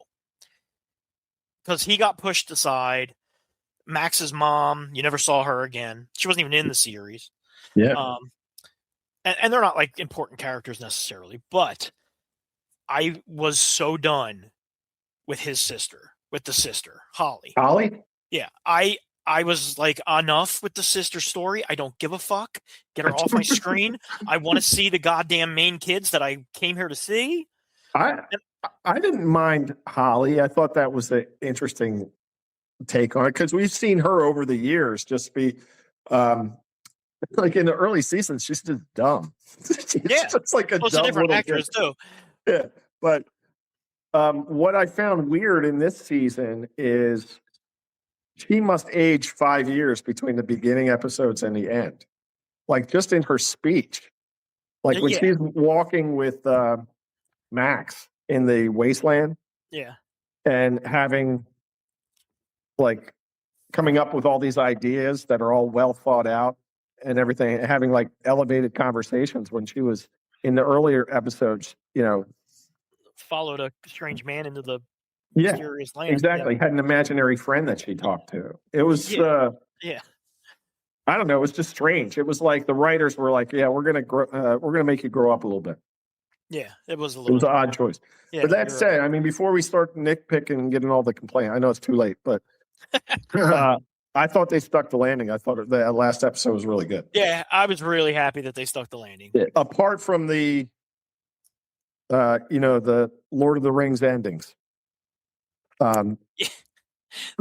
because he got pushed aside. Max's mom, you never saw her again. She wasn't even in the series. Yeah. And they're not like important characters necessarily, but I was so done with the sister, Holly. Holly? Yeah, I was like, enough with the sister story. I don't give a fuck. Get her off my screen. I want to see the goddamn main kids that I came here to see. I didn't mind Holly. I thought that was an interesting take on it because we've seen her over the years just be like in the early seasons, she's just dumb. She's just like a Well, it's dumb a different little actress kid. too. Yeah, but what I found weird in this season is she must age 5 years between the beginning episodes and the end, like just in her speech, like when Yeah. she's walking with Max in the wasteland. Yeah. And having like coming up with all these ideas that are all well thought out and everything, and having like elevated conversations when she was in the earlier episodes, Followed a strange man into the yeah, mysterious land. exactly. Had an imaginary friend that she talked to. It was, Yeah. I don't know. It was just strange. It was like the writers were like, yeah, we're gonna make you grow up a little bit. Yeah, it was a It little. was an odd choice. Yeah, But that you're said, I mean, before we start nitpicking and getting all the complaint, I know it's too late, but I thought they stuck the landing. I thought the last episode was really good. Yeah, I was really happy that they stuck the landing. Yeah. Apart from the, the Lord of the Rings endings. The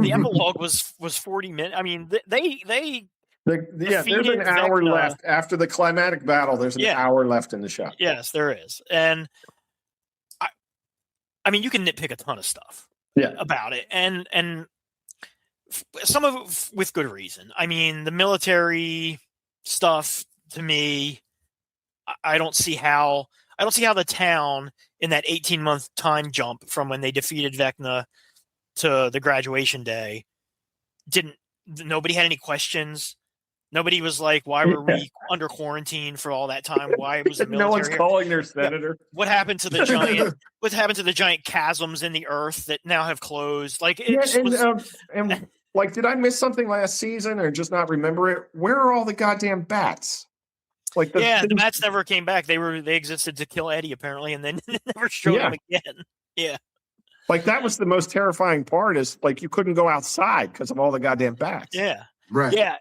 epilogue was 40 minutes. I mean, they there's defeated an hour Vecna. left after the climatic battle. There's an hour left in the show. Yes, there is, and I mean, you can nitpick a ton of stuff about it, and some of it with good reason. I mean, the military stuff to me, I don't see how the town in that 18-month time jump from when they defeated Vecna to the graduation day nobody had any questions. Nobody was like, why were we under quarantine for all that time? Why was the military No one's here? calling their senator. What happened to the giant? What happened to the giant chasms in the earth that now have closed? Like, and like, did I miss something last season or just not remember it? Where are all the goddamn bats? Like, the bats never came back. They existed to kill Eddie apparently, and then never showed him again. Yeah, like that was the most terrifying part. Is like you couldn't go outside because of all the goddamn bats. Yeah. Right. Yeah.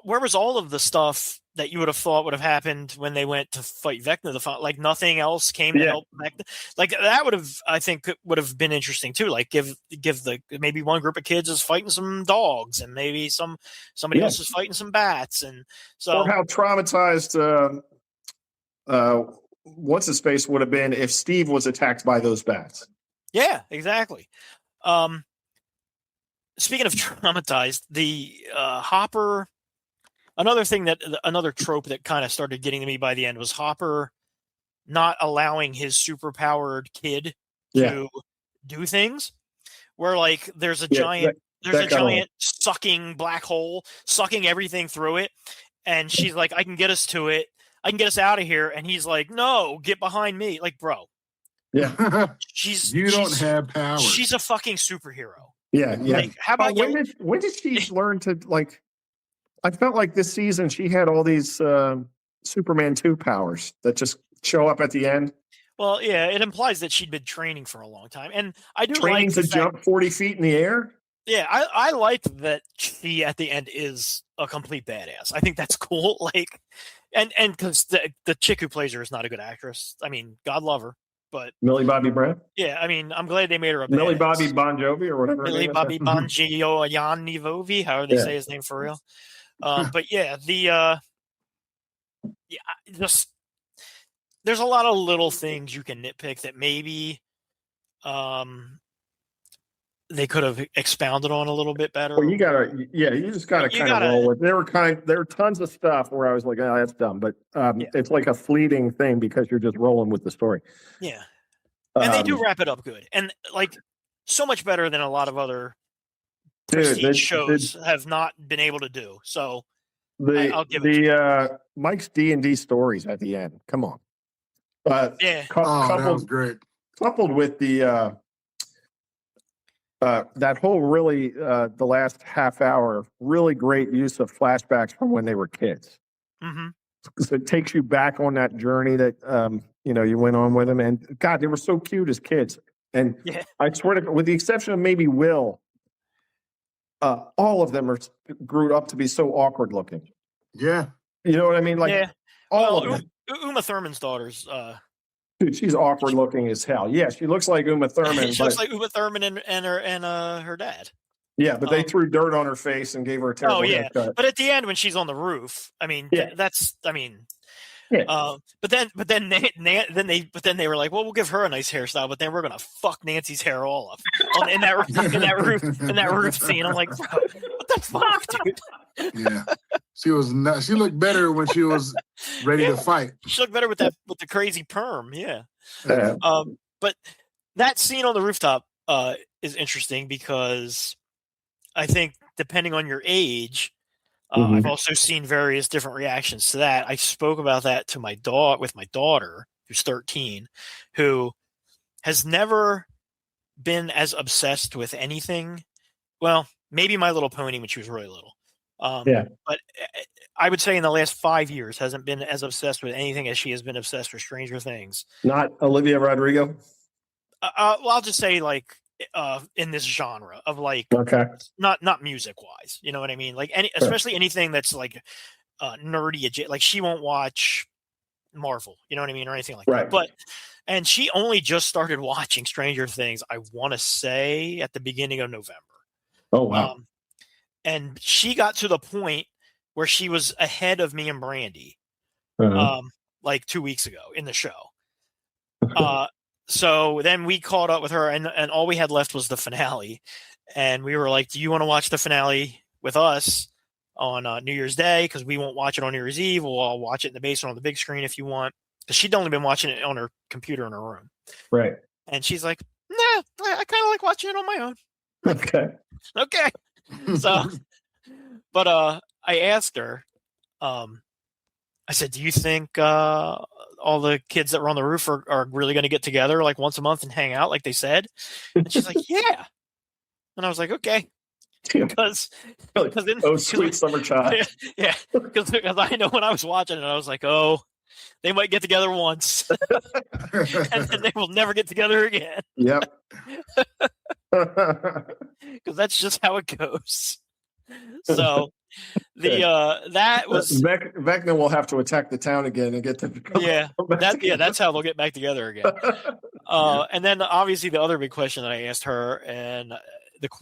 Where was all of the stuff that you would have thought would have happened when they went to fight Vecna? Like nothing else came to help Vecna. Like that would have been interesting too. Like give maybe one group of kids is fighting some dogs and maybe somebody else is fighting some bats, and so or how traumatized what's his face would have been if Steve was attacked by those bats. Yeah, exactly. Speaking of traumatized, the Hopper, another trope that kind of started getting to me by the end was Hopper not allowing his superpowered kid to do things. Where like there's a giant sucking black hole, sucking everything through it, and she's like, I can get us to it. I can get us out of here. And he's like, no, get behind me. Like, bro. Yeah. You don't have power. She's a fucking superhero. Yeah. Like, how about when did she learn to like? I felt like this season she had all these Superman 2 powers that just show up at the end. Well, yeah, it implies that she'd been training for a long time, and I do training to jump 40 feet in the air. Yeah, I like that she at the end is a complete badass. I think that's cool. Like, and because the chick who plays her is not a good actress. I mean, God love her. But Millie Bobby Brown? Yeah, I mean, I'm glad they made her a Millie badass. Bobby Bon Jovi or whatever. Millie Bobby Bon Jovi, however they say his name for real. But yeah, just there's a lot of little things you can nitpick that maybe they could have expounded on a little bit better. Well, you just gotta You kind of gotta- roll with. There were tons of stuff where I was like, oh, that's dumb, but it's like a fleeting thing because you're just rolling with the story. Yeah, and they do wrap it up good, and like so much better than a lot of other prestige shows have not been able to do. So I'll give it Mike's D&D stories at the end. Come on, yeah. That was great. Coupled with the that whole really the last half hour, really great use of flashbacks from when they were kids. Mm-hmm. So it takes you back on that journey that you went on with them, and God, they were so cute as kids. And Yeah. I swear to God, with the exception of maybe Will, all of them grew up to be so awkward looking. Yeah. You know what I mean? Like Yeah. all of them. Uma Thurman's daughter's. Dude, she's awkward looking as hell. Yeah, she looks like Uma Thurman. She looks like Uma Thurman and her dad. Yeah, but they threw dirt on her face and gave her a terrible haircut. But at the end when she's on the roof, I mean, Yeah. But then they were like, well, we'll give her a nice hairstyle, but then we're gonna fuck Nancy's hair all up in that roof scene. I'm like, bro, what the fuck, dude? Yeah, she looked better when she was ready to fight. She looked better with the crazy perm. Yeah. But that scene on the rooftop is interesting because I think depending on your age. I've also seen various different reactions to that. I spoke about that to my daughter, who's 13, who has never been as obsessed with anything. Well, maybe My Little Pony when she was really little. But I would say in the last 5 years hasn't been as obsessed with anything as she has been obsessed with Stranger Things. Not Olivia Rodrigo? Well, I'll just say like in this genre of like not music wise, you know what I mean? Like especially anything that's like nerdy, like she won't watch Marvel, you know what I mean, or anything like that. And she only just started watching Stranger Things, I want to say at the beginning of November. Oh wow! And she got to the point where she was ahead of me and Brandy, like 2 weeks ago in the show. So then we caught up with her, and all we had left was the finale. And we were like, do you want to watch the finale with us on New Year's Day? Because we won't watch it on New Year's Eve. We'll all watch it in the basement on the big screen if you want. Because she'd only been watching it on her computer in her room. Right. And she's like, nah, I kind of like watching it on my own. Okay. So, but I asked her, I said, do you think all the kids that were on the roof are really going to get together like once a month and hang out like they said? And she's like, yeah. And I was like, okay. Because sweet summer child. Yeah. Because I know when I was watching it, I was like, oh, they might get together once. And then they will never get together again. Yep. Because that's just how it goes. So that was Vecna will have to attack the town again and get them to come that's how they'll get back together again. And then obviously the other big question that I asked her, and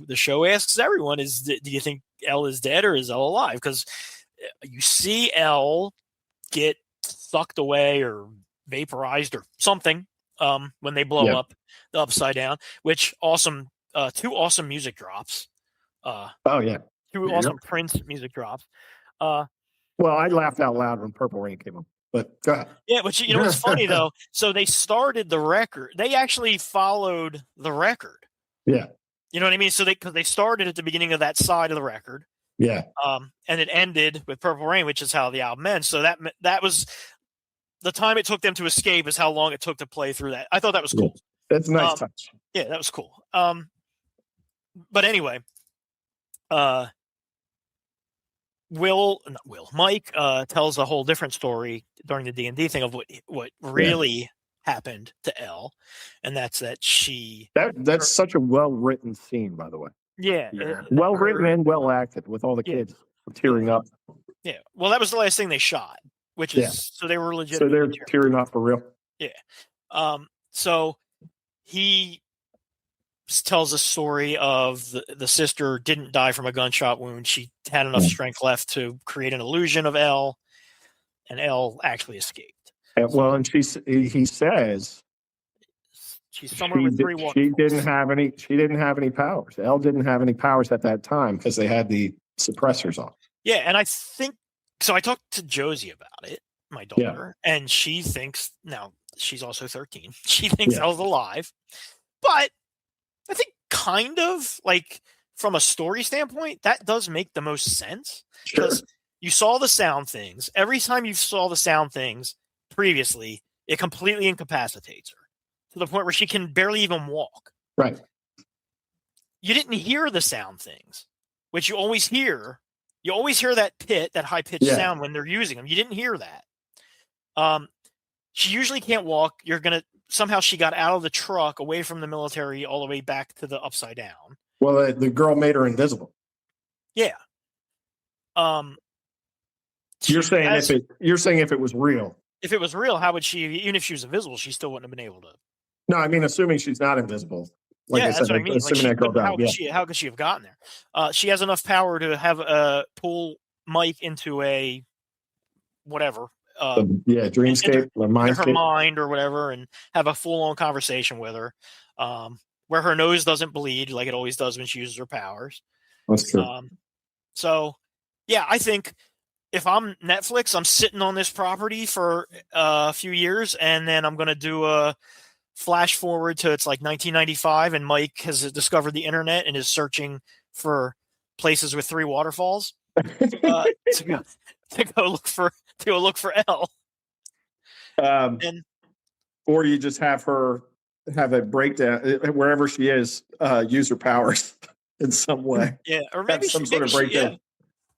the show asks everyone, is do you think Elle is dead or is Elle alive? Because you see Elle get sucked away or vaporized or something when they blow up the Upside Down, which two awesome music drops. Two awesome Prince music drops. Well, I laughed out loud when Purple Rain came up, but go ahead. Yeah, but you know what's funny though? So they started the record. They actually followed the record. Yeah. You know what I mean? So because they started at the beginning of that side of the record. Yeah. And it ended with Purple Rain, which is how the album ends. So that was the time it took them to escape is how long it took to play through that. I thought that was cool. Yeah. That's a nice touch. Yeah, that was cool. But anyway, Mike tells a whole different story during the D&D thing of what really happened to Elle, and that's that that's such a well-written scene, by the way. Yeah. Well-written and well-acted with all the kids tearing up. Yeah. Well, that was the last thing they shot, which is so they were legit. So they're tearing up for real. Yeah. So he tells a story of the sister didn't die from a gunshot wound. She had enough strength left to create an illusion of Elle, and Elle actually escaped. And he says She's somewhere with three waterfalls. She didn't have any. She didn't have any powers. Elle didn't have any powers at that time because they had the suppressors on. Yeah, and I think so. I talked to Josie about it, my daughter, and she thinks now she's also 13. She thinks Elle's alive, but I think kind of like from a story standpoint, that does make the most sense because you saw the sound things. Every time you saw the sound things previously, it completely incapacitates her to the point where she can barely even walk. Right. You didn't hear the sound things, which you always hear. You always hear that high pitched sound when they're using them. You didn't hear that. She usually can't walk. Somehow she got out of the truck away from the military all the way back to the upside down. Well, the girl made her invisible. Yeah. You're saying if it was real. If it was real, how would she? Even if she was invisible, she still wouldn't have been able to. No, I mean assuming she's not invisible. Like I said, that's what I mean. assuming that girl died. How could she have gotten there? She has enough power to have pull Mike into a whatever. Dreamscape or mindscape. Her mind or whatever, and have a full-on conversation with her, where her nose doesn't bleed like it always does when she uses her powers. That's true. So, yeah, I think if I'm Netflix, I'm sitting on this property for a few years, and then I'm going to do a flash forward to it's like 1995, and Mike has discovered the internet and is searching for places with three waterfalls to go look for Elle. Or you just have her have a breakdown wherever she is, use her powers in some way. Yeah, or maybe some sort of breakdown.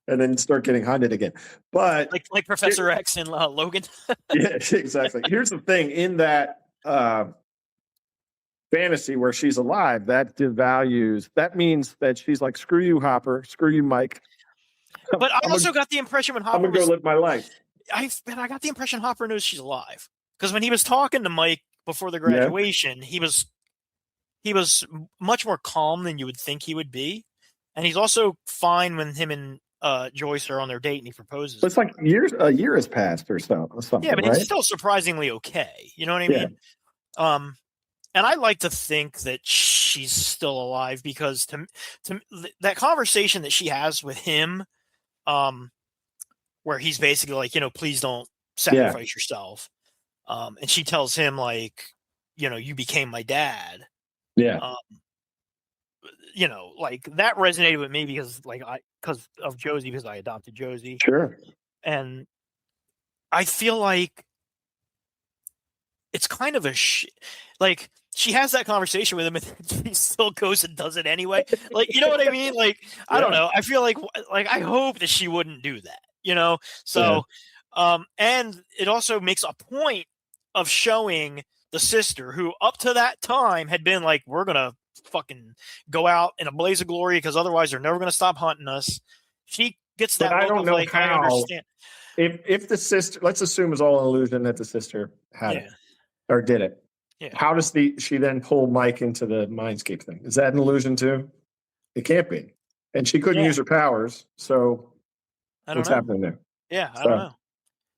And then start getting hunted again. But like Professor X and Logan. Yeah, exactly. Here's the thing: in that fantasy where she's alive, that devalues. That means that she's like, "Screw you, Hopper. Screw you, Mike." But I also got the impression when Hopper I'm gonna go live my life. I got the impression Hopper knows she's alive because when he was talking to Mike before the graduation, he was much more calm than you would think he would be, and he's also fine when him and Joyce are on their date and he proposes. It's like a year has passed or something. Yeah, but right? he's still surprisingly okay. You know what I mean? And I like to think that she's still alive because to that conversation that she has with him, where he's basically like, please don't sacrifice yourself. And she tells him like, you became my dad. Yeah. Like that resonated with me because of Josie, because I adopted Josie. Sure. And I feel like it's kind of like she has that conversation with him and he still goes and does it anyway. Like, you know what I mean? Like, I don't know. I feel like I hope that she wouldn't do that, So, and it also makes a point of showing the sister who up to that time had been like, we're going to fucking go out in a blaze of glory because otherwise they're never going to stop hunting us. She gets that. But I don't know like, how. I understand. If the sister, let's assume it's all an illusion that the sister had it or did it. Yeah. How does she then pull Mike into the mindscape thing? Is that an illusion too? It can't be. And she couldn't use her powers. So what's happening there? Yeah, I don't know.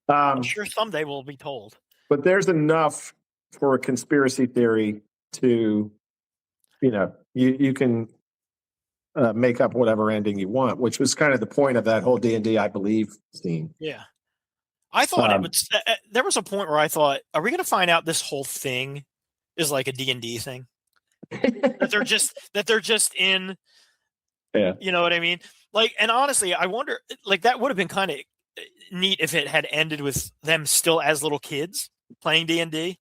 I'm sure someday we'll be told. But there's enough for a conspiracy theory to, you can make up whatever ending you want, which was kind of the point of that whole D&D, I believe, scene. Yeah. I thought it was. There was a point where I thought, are we going to find out this whole thing is like a D&D thing? that they're just in. Yeah. You know what I mean? Like, and honestly, I wonder. Like, that would have been kind of neat if it had ended with them still as little kids playing D&D.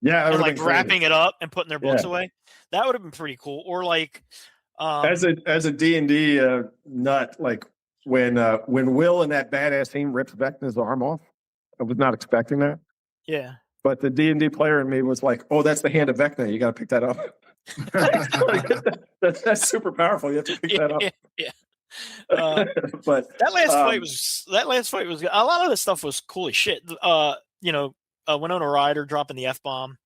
Yeah, and like wrapping it up and putting their books away. That would have been pretty cool. Or like, as a D&D nut, like. When Will in that badass scene rips Vecna's arm off, I was not expecting that. Yeah. But the D&D player in me was like, "Oh, that's the hand of Vecna. You got to pick that up." that's super powerful. You have to pick that up. Yeah. But that last fight was a lot of this stuff was cool as shit. Winona Ryder dropping the F-bomb.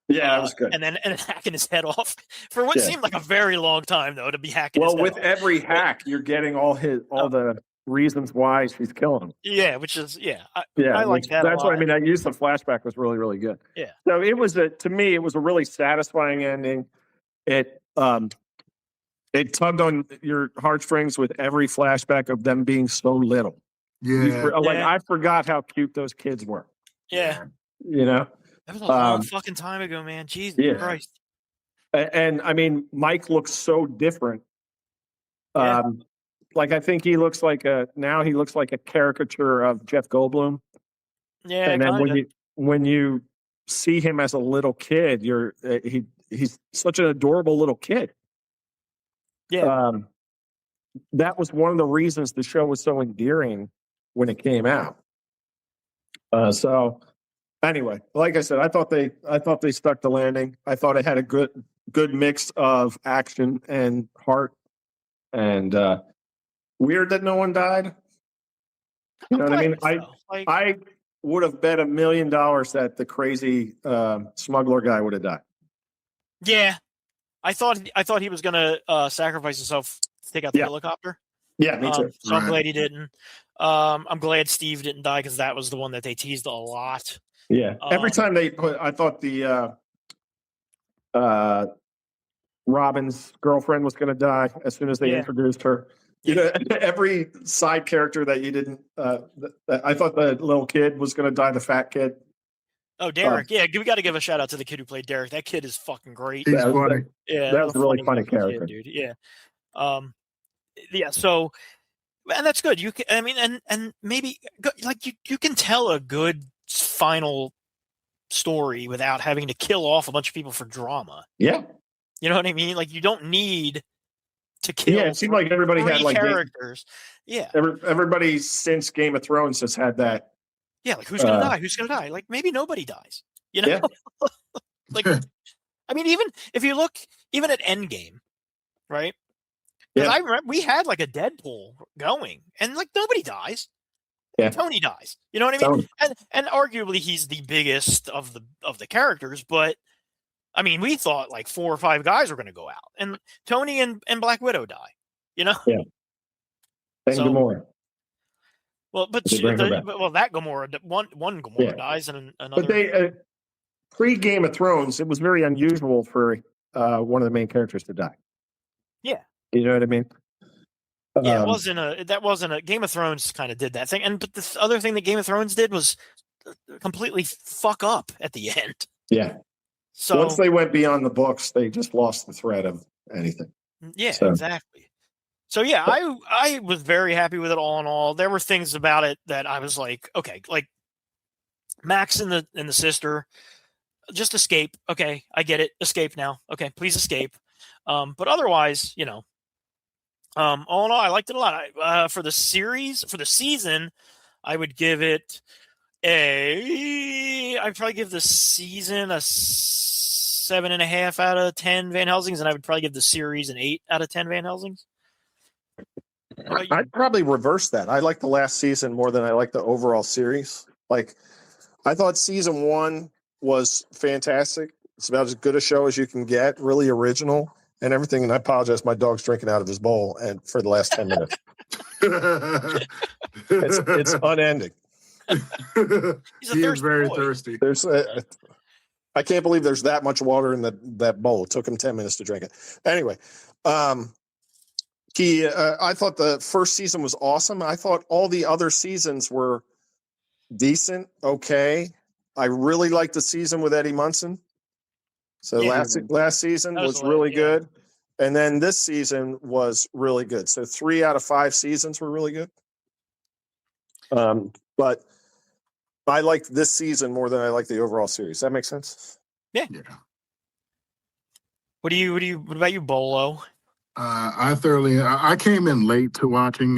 Yeah, that was good. And then hacking his head off for what seemed like a very long time, though, to be hacking. Well, his head with off. every hack, you're getting all the reasons why she's killing him. Yeah, which is I like which, that. that's a what lot. I mean. That use of flashback was really, really good. Yeah. So it was to me, it was a really satisfying ending. It tugged on your heartstrings with every flashback of them being so little. Yeah. I forgot how cute those kids were. Yeah. You know, That was a long fucking time ago, man. Jesus Yeah. Christ. and I mean, Mike looks so different. Yeah. Like I think he looks like a caricature of Jeff Goldblum. Yeah, And then kinda. when you see him as a little kid, he's such an adorable little kid. Yeah. That was one of the reasons the show was so endearing when it came out. So anyway, like I said, I thought they stuck the landing. I thought it had a good mix of action and heart. And weird that no one died. You know what I mean? I would have bet $1 million that the crazy smuggler guy would have died. Yeah. I thought he was gonna sacrifice himself to take out the helicopter. Yeah, me too. So I'm glad he didn't. I'm glad Steve didn't die because that was the one that they teased a lot. Yeah. Every time I thought the Robin's girlfriend was going to die as soon as they introduced her. You know, every side character that you didn't. I thought the little kid was going to die. The fat kid. Oh, Derek. We got to give a shout out to the kid who played Derek. That kid is fucking great. He's funny. That was a really funny character, kid, dude. Yeah. So, and that's good. You can, I mean, and maybe like you can tell a good final story without having to kill off a bunch of people for drama. Yeah. You know what I mean? Like you don't need to kill. Yeah, it seemed like everybody had like characters. Everybody since Game of Thrones has had that. Yeah, like who's gonna die? Who's gonna die? Like maybe nobody dies. You know, Yeah. like I mean, even if you look, even at Endgame, right? Because I remember we had like a Deadpool going, and like nobody dies. Yeah, Tony dies. You know what I mean? And arguably he's the biggest of the characters, but I mean, we thought like 4 or 5 guys were going to go out, and Tony and Black Widow die. You know? Yeah. And Gamora. Well, but that Gamora, one Gamora dies, and another. But they pre-Game of Thrones, it was very unusual for one of the main characters to die. Yeah. You know what I mean? Yeah, that wasn't a Game of Thrones kind of did that thing, but this other thing that Game of Thrones did was completely fuck up at the end. Yeah. So once they went beyond the books, they just lost the thread of anything. Yeah, exactly. So yeah, I was very happy with it all in all. There were things about it that I was like, okay, like Max and the sister, just escape. Okay, I get it. Escape now. Okay, please escape. But otherwise, you know, all in all, I liked it a lot. For the season, I would give it I'd probably give the season a 7.5 out of 10 Van Helsings, and I would probably give the series an 8 out of 10 Van Helsings. I'd probably reverse that. I like the last season more than I like the overall series. Like, I thought season 1 was fantastic. It's about as good a show as you can get, really original and everything. And I apologize, my dog's drinking out of his bowl and for the last 10 minutes. It's unending. He is very thirsty. There's I can't believe there's that much water in that bowl. It took him 10 minutes to drink it. Anyway, I thought the first season was awesome. I thought all the other seasons were decent, okay. I really liked the season with Eddie Munson. So last season was really good. And then this season was really good. So 3 out of 5 seasons were really good. But I liked this season more than I like the overall series. That makes sense? Yeah. What about you, Bolo? I came in late to watching,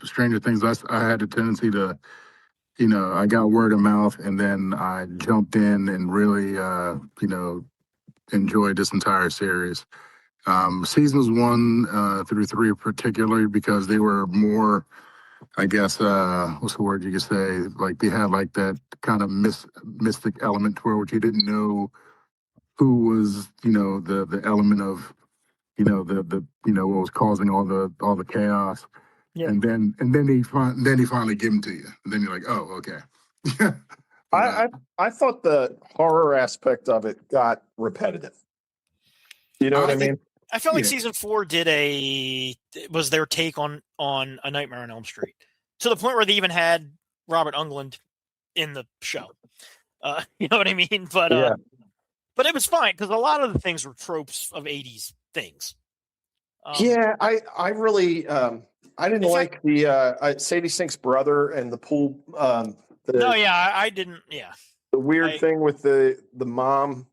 Stranger Things. I had a tendency to, I got word of mouth and then I jumped in and really, enjoyed this entire series. Seasons 1 through 3 particularly because they were more, I guess, what's the word you could say? Like they had like that kind of mystic element to where you didn't know who was, the element of, what was causing all the chaos. Yeah. and then he finally give them to you, and then you're like, oh, okay. I thought the horror aspect of it got repetitive. You know what I mean? I felt like Yeah. season 4 was their take on A Nightmare on Elm Street, to the point where they even had Robert Englund in the show. You know what I mean? But Yeah. but it was fine because a lot of the things were tropes of 80s things. Yeah, I really I didn't like the Sadie Sink's brother and the pool. No, yeah, I didn't. Yeah, the weird thing with the mom,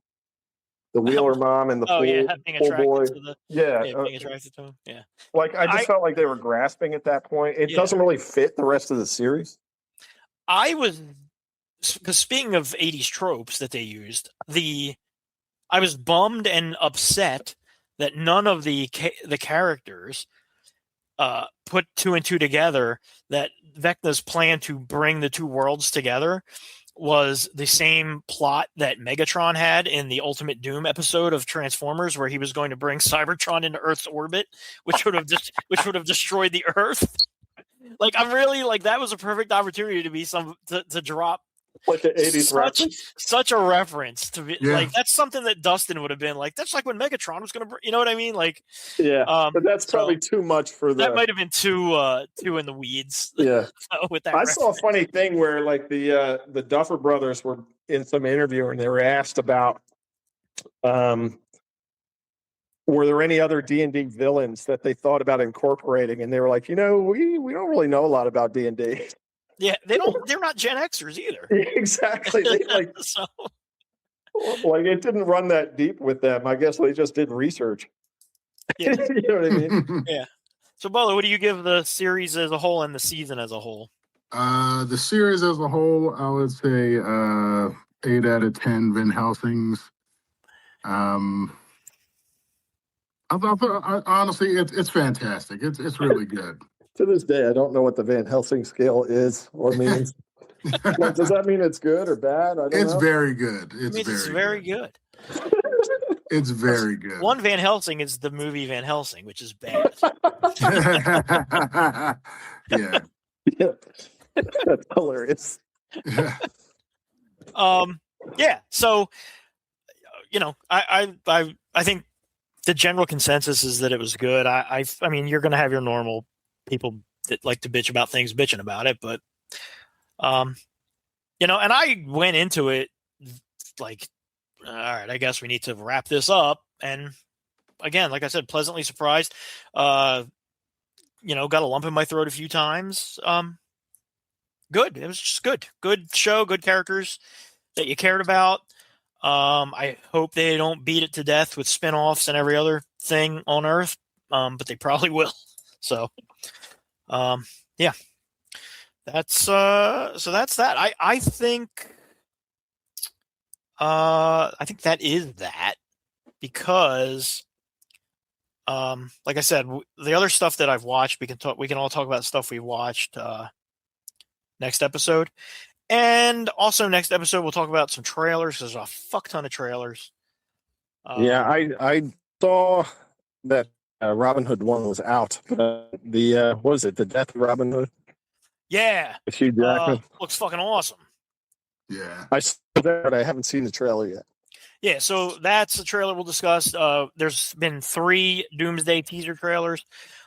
the Wheeler mom, and the pool, being attracted boy. to the being attracted to him. Yeah, like I just felt like they were grasping at that point. It doesn't really fit the rest of the series. Because speaking of 80s tropes that they used, I was bummed and upset that none of the characters put 2 and 2 together, that Vecna's plan to bring the two worlds together was the same plot that Megatron had in the Ultimate Doom episode of Transformers, where he was going to bring Cybertron into Earth's orbit, which would have destroyed the Earth. Like, I'm really like, that was a perfect opportunity to be to drop like an 80s reference. Such a reference to be like, that's something that Dustin would have been like, that's like when Megatron was going to, you know what I mean? Like, but that's probably too much for that might have been too in the weeds. Yeah. With that, I saw a funny thing where like the Duffer Brothers were in some interview and they were asked about, were there any other D&D villains that they thought about incorporating? And they were like, we don't really know a lot about D&D. Yeah, they're not Gen Xers either. Exactly. They like it didn't run that deep with them. I guess they just did research. Yeah. You know what I mean? Yeah. So, Bolo, what do you give the series as a whole and the season as a whole? The series as a whole, I would say 8 out of 10 Van Helsings. Honestly, it's fantastic. It's really good. To this day, I don't know what the Van Helsing scale is or means. Like, does that mean it's good or bad? I don't know. Very good. It's very good. It's very good. One Van Helsing is the movie Van Helsing, which is bad. Yeah. That's hilarious. Yeah. So, I think the general consensus is that it was good. I mean, you're going to have your normal people that like to bitch about things bitching about it, but and I went into it like, all right, I guess we need to wrap this up, and again, like I said, pleasantly surprised. Got a lump in my throat a few times. Good. It was just good show, good characters that you cared about. I hope they don't beat it to death with spinoffs and every other thing on Earth, but they probably will. So, yeah, that's that. I think that is that, because, like I said, the other stuff that I've watched, we can all talk about stuff we've watched, next episode. And also next episode, we'll talk about some trailers. There's a fuck ton of trailers. Yeah, I saw that Robin Hood 1 was out. What was it? The Death of Robin Hood? Yeah. With Hugh Jackman? Looks fucking awesome. Yeah. I saw that, but I haven't seen the trailer yet. Yeah, so that's the trailer we'll discuss. There's been 3 Doomsday teaser trailers.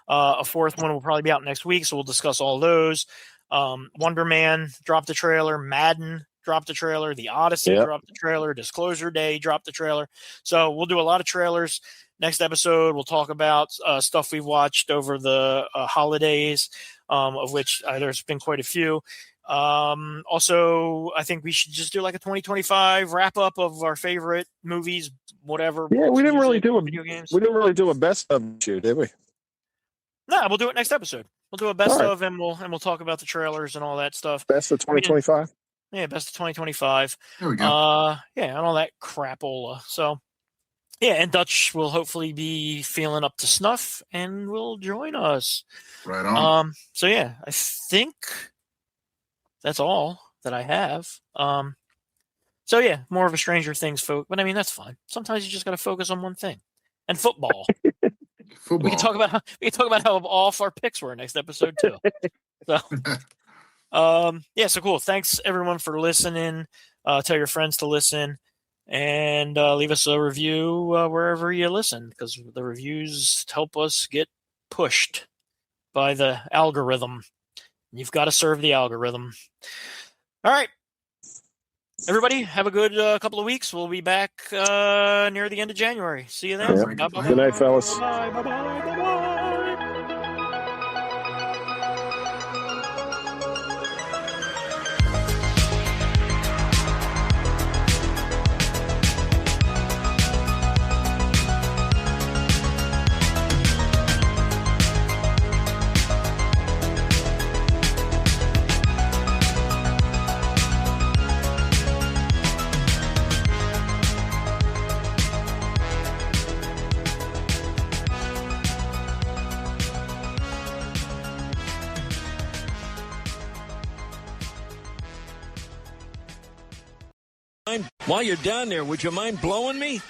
A 4th one will probably be out next week, so we'll discuss all those. Wonder Man dropped the trailer. Madden dropped the trailer. The Odyssey dropped the trailer. Disclosure Day dropped the trailer. So we'll do a lot of trailers. Next episode, we'll talk about stuff we've watched over the holidays, of which there's been quite a few. Also, I think we should just do like a 2025 wrap up of our favorite movies, whatever. Yeah, we didn't really do video games. We didn't really do a best of shoot, did we? No, we'll do it next episode. We'll do a best of, and we'll talk about the trailers and all that stuff. Best of 2025. Yeah, best of 2025. There we go. Yeah, and all that crapola. So, yeah, and Dutch will hopefully be feeling up to snuff and will join us. Right on. So yeah, I think that's all that I have. So yeah, more of a Stranger Things folk, but I mean that's fine. Sometimes you just got to focus on one thing, and football. football. We can talk about how off our picks were next episode too. So, so cool. Thanks everyone for listening. Tell your friends to listen, and leave us a review wherever you listen, because the reviews help us get pushed by the algorithm. You've got to serve the algorithm. All right. Everybody, have a good couple of weeks. We'll be back near the end of January. See you then. Yep. Bye-bye. Good night, fellas. Bye-bye. While you're down there, would you mind blowing me?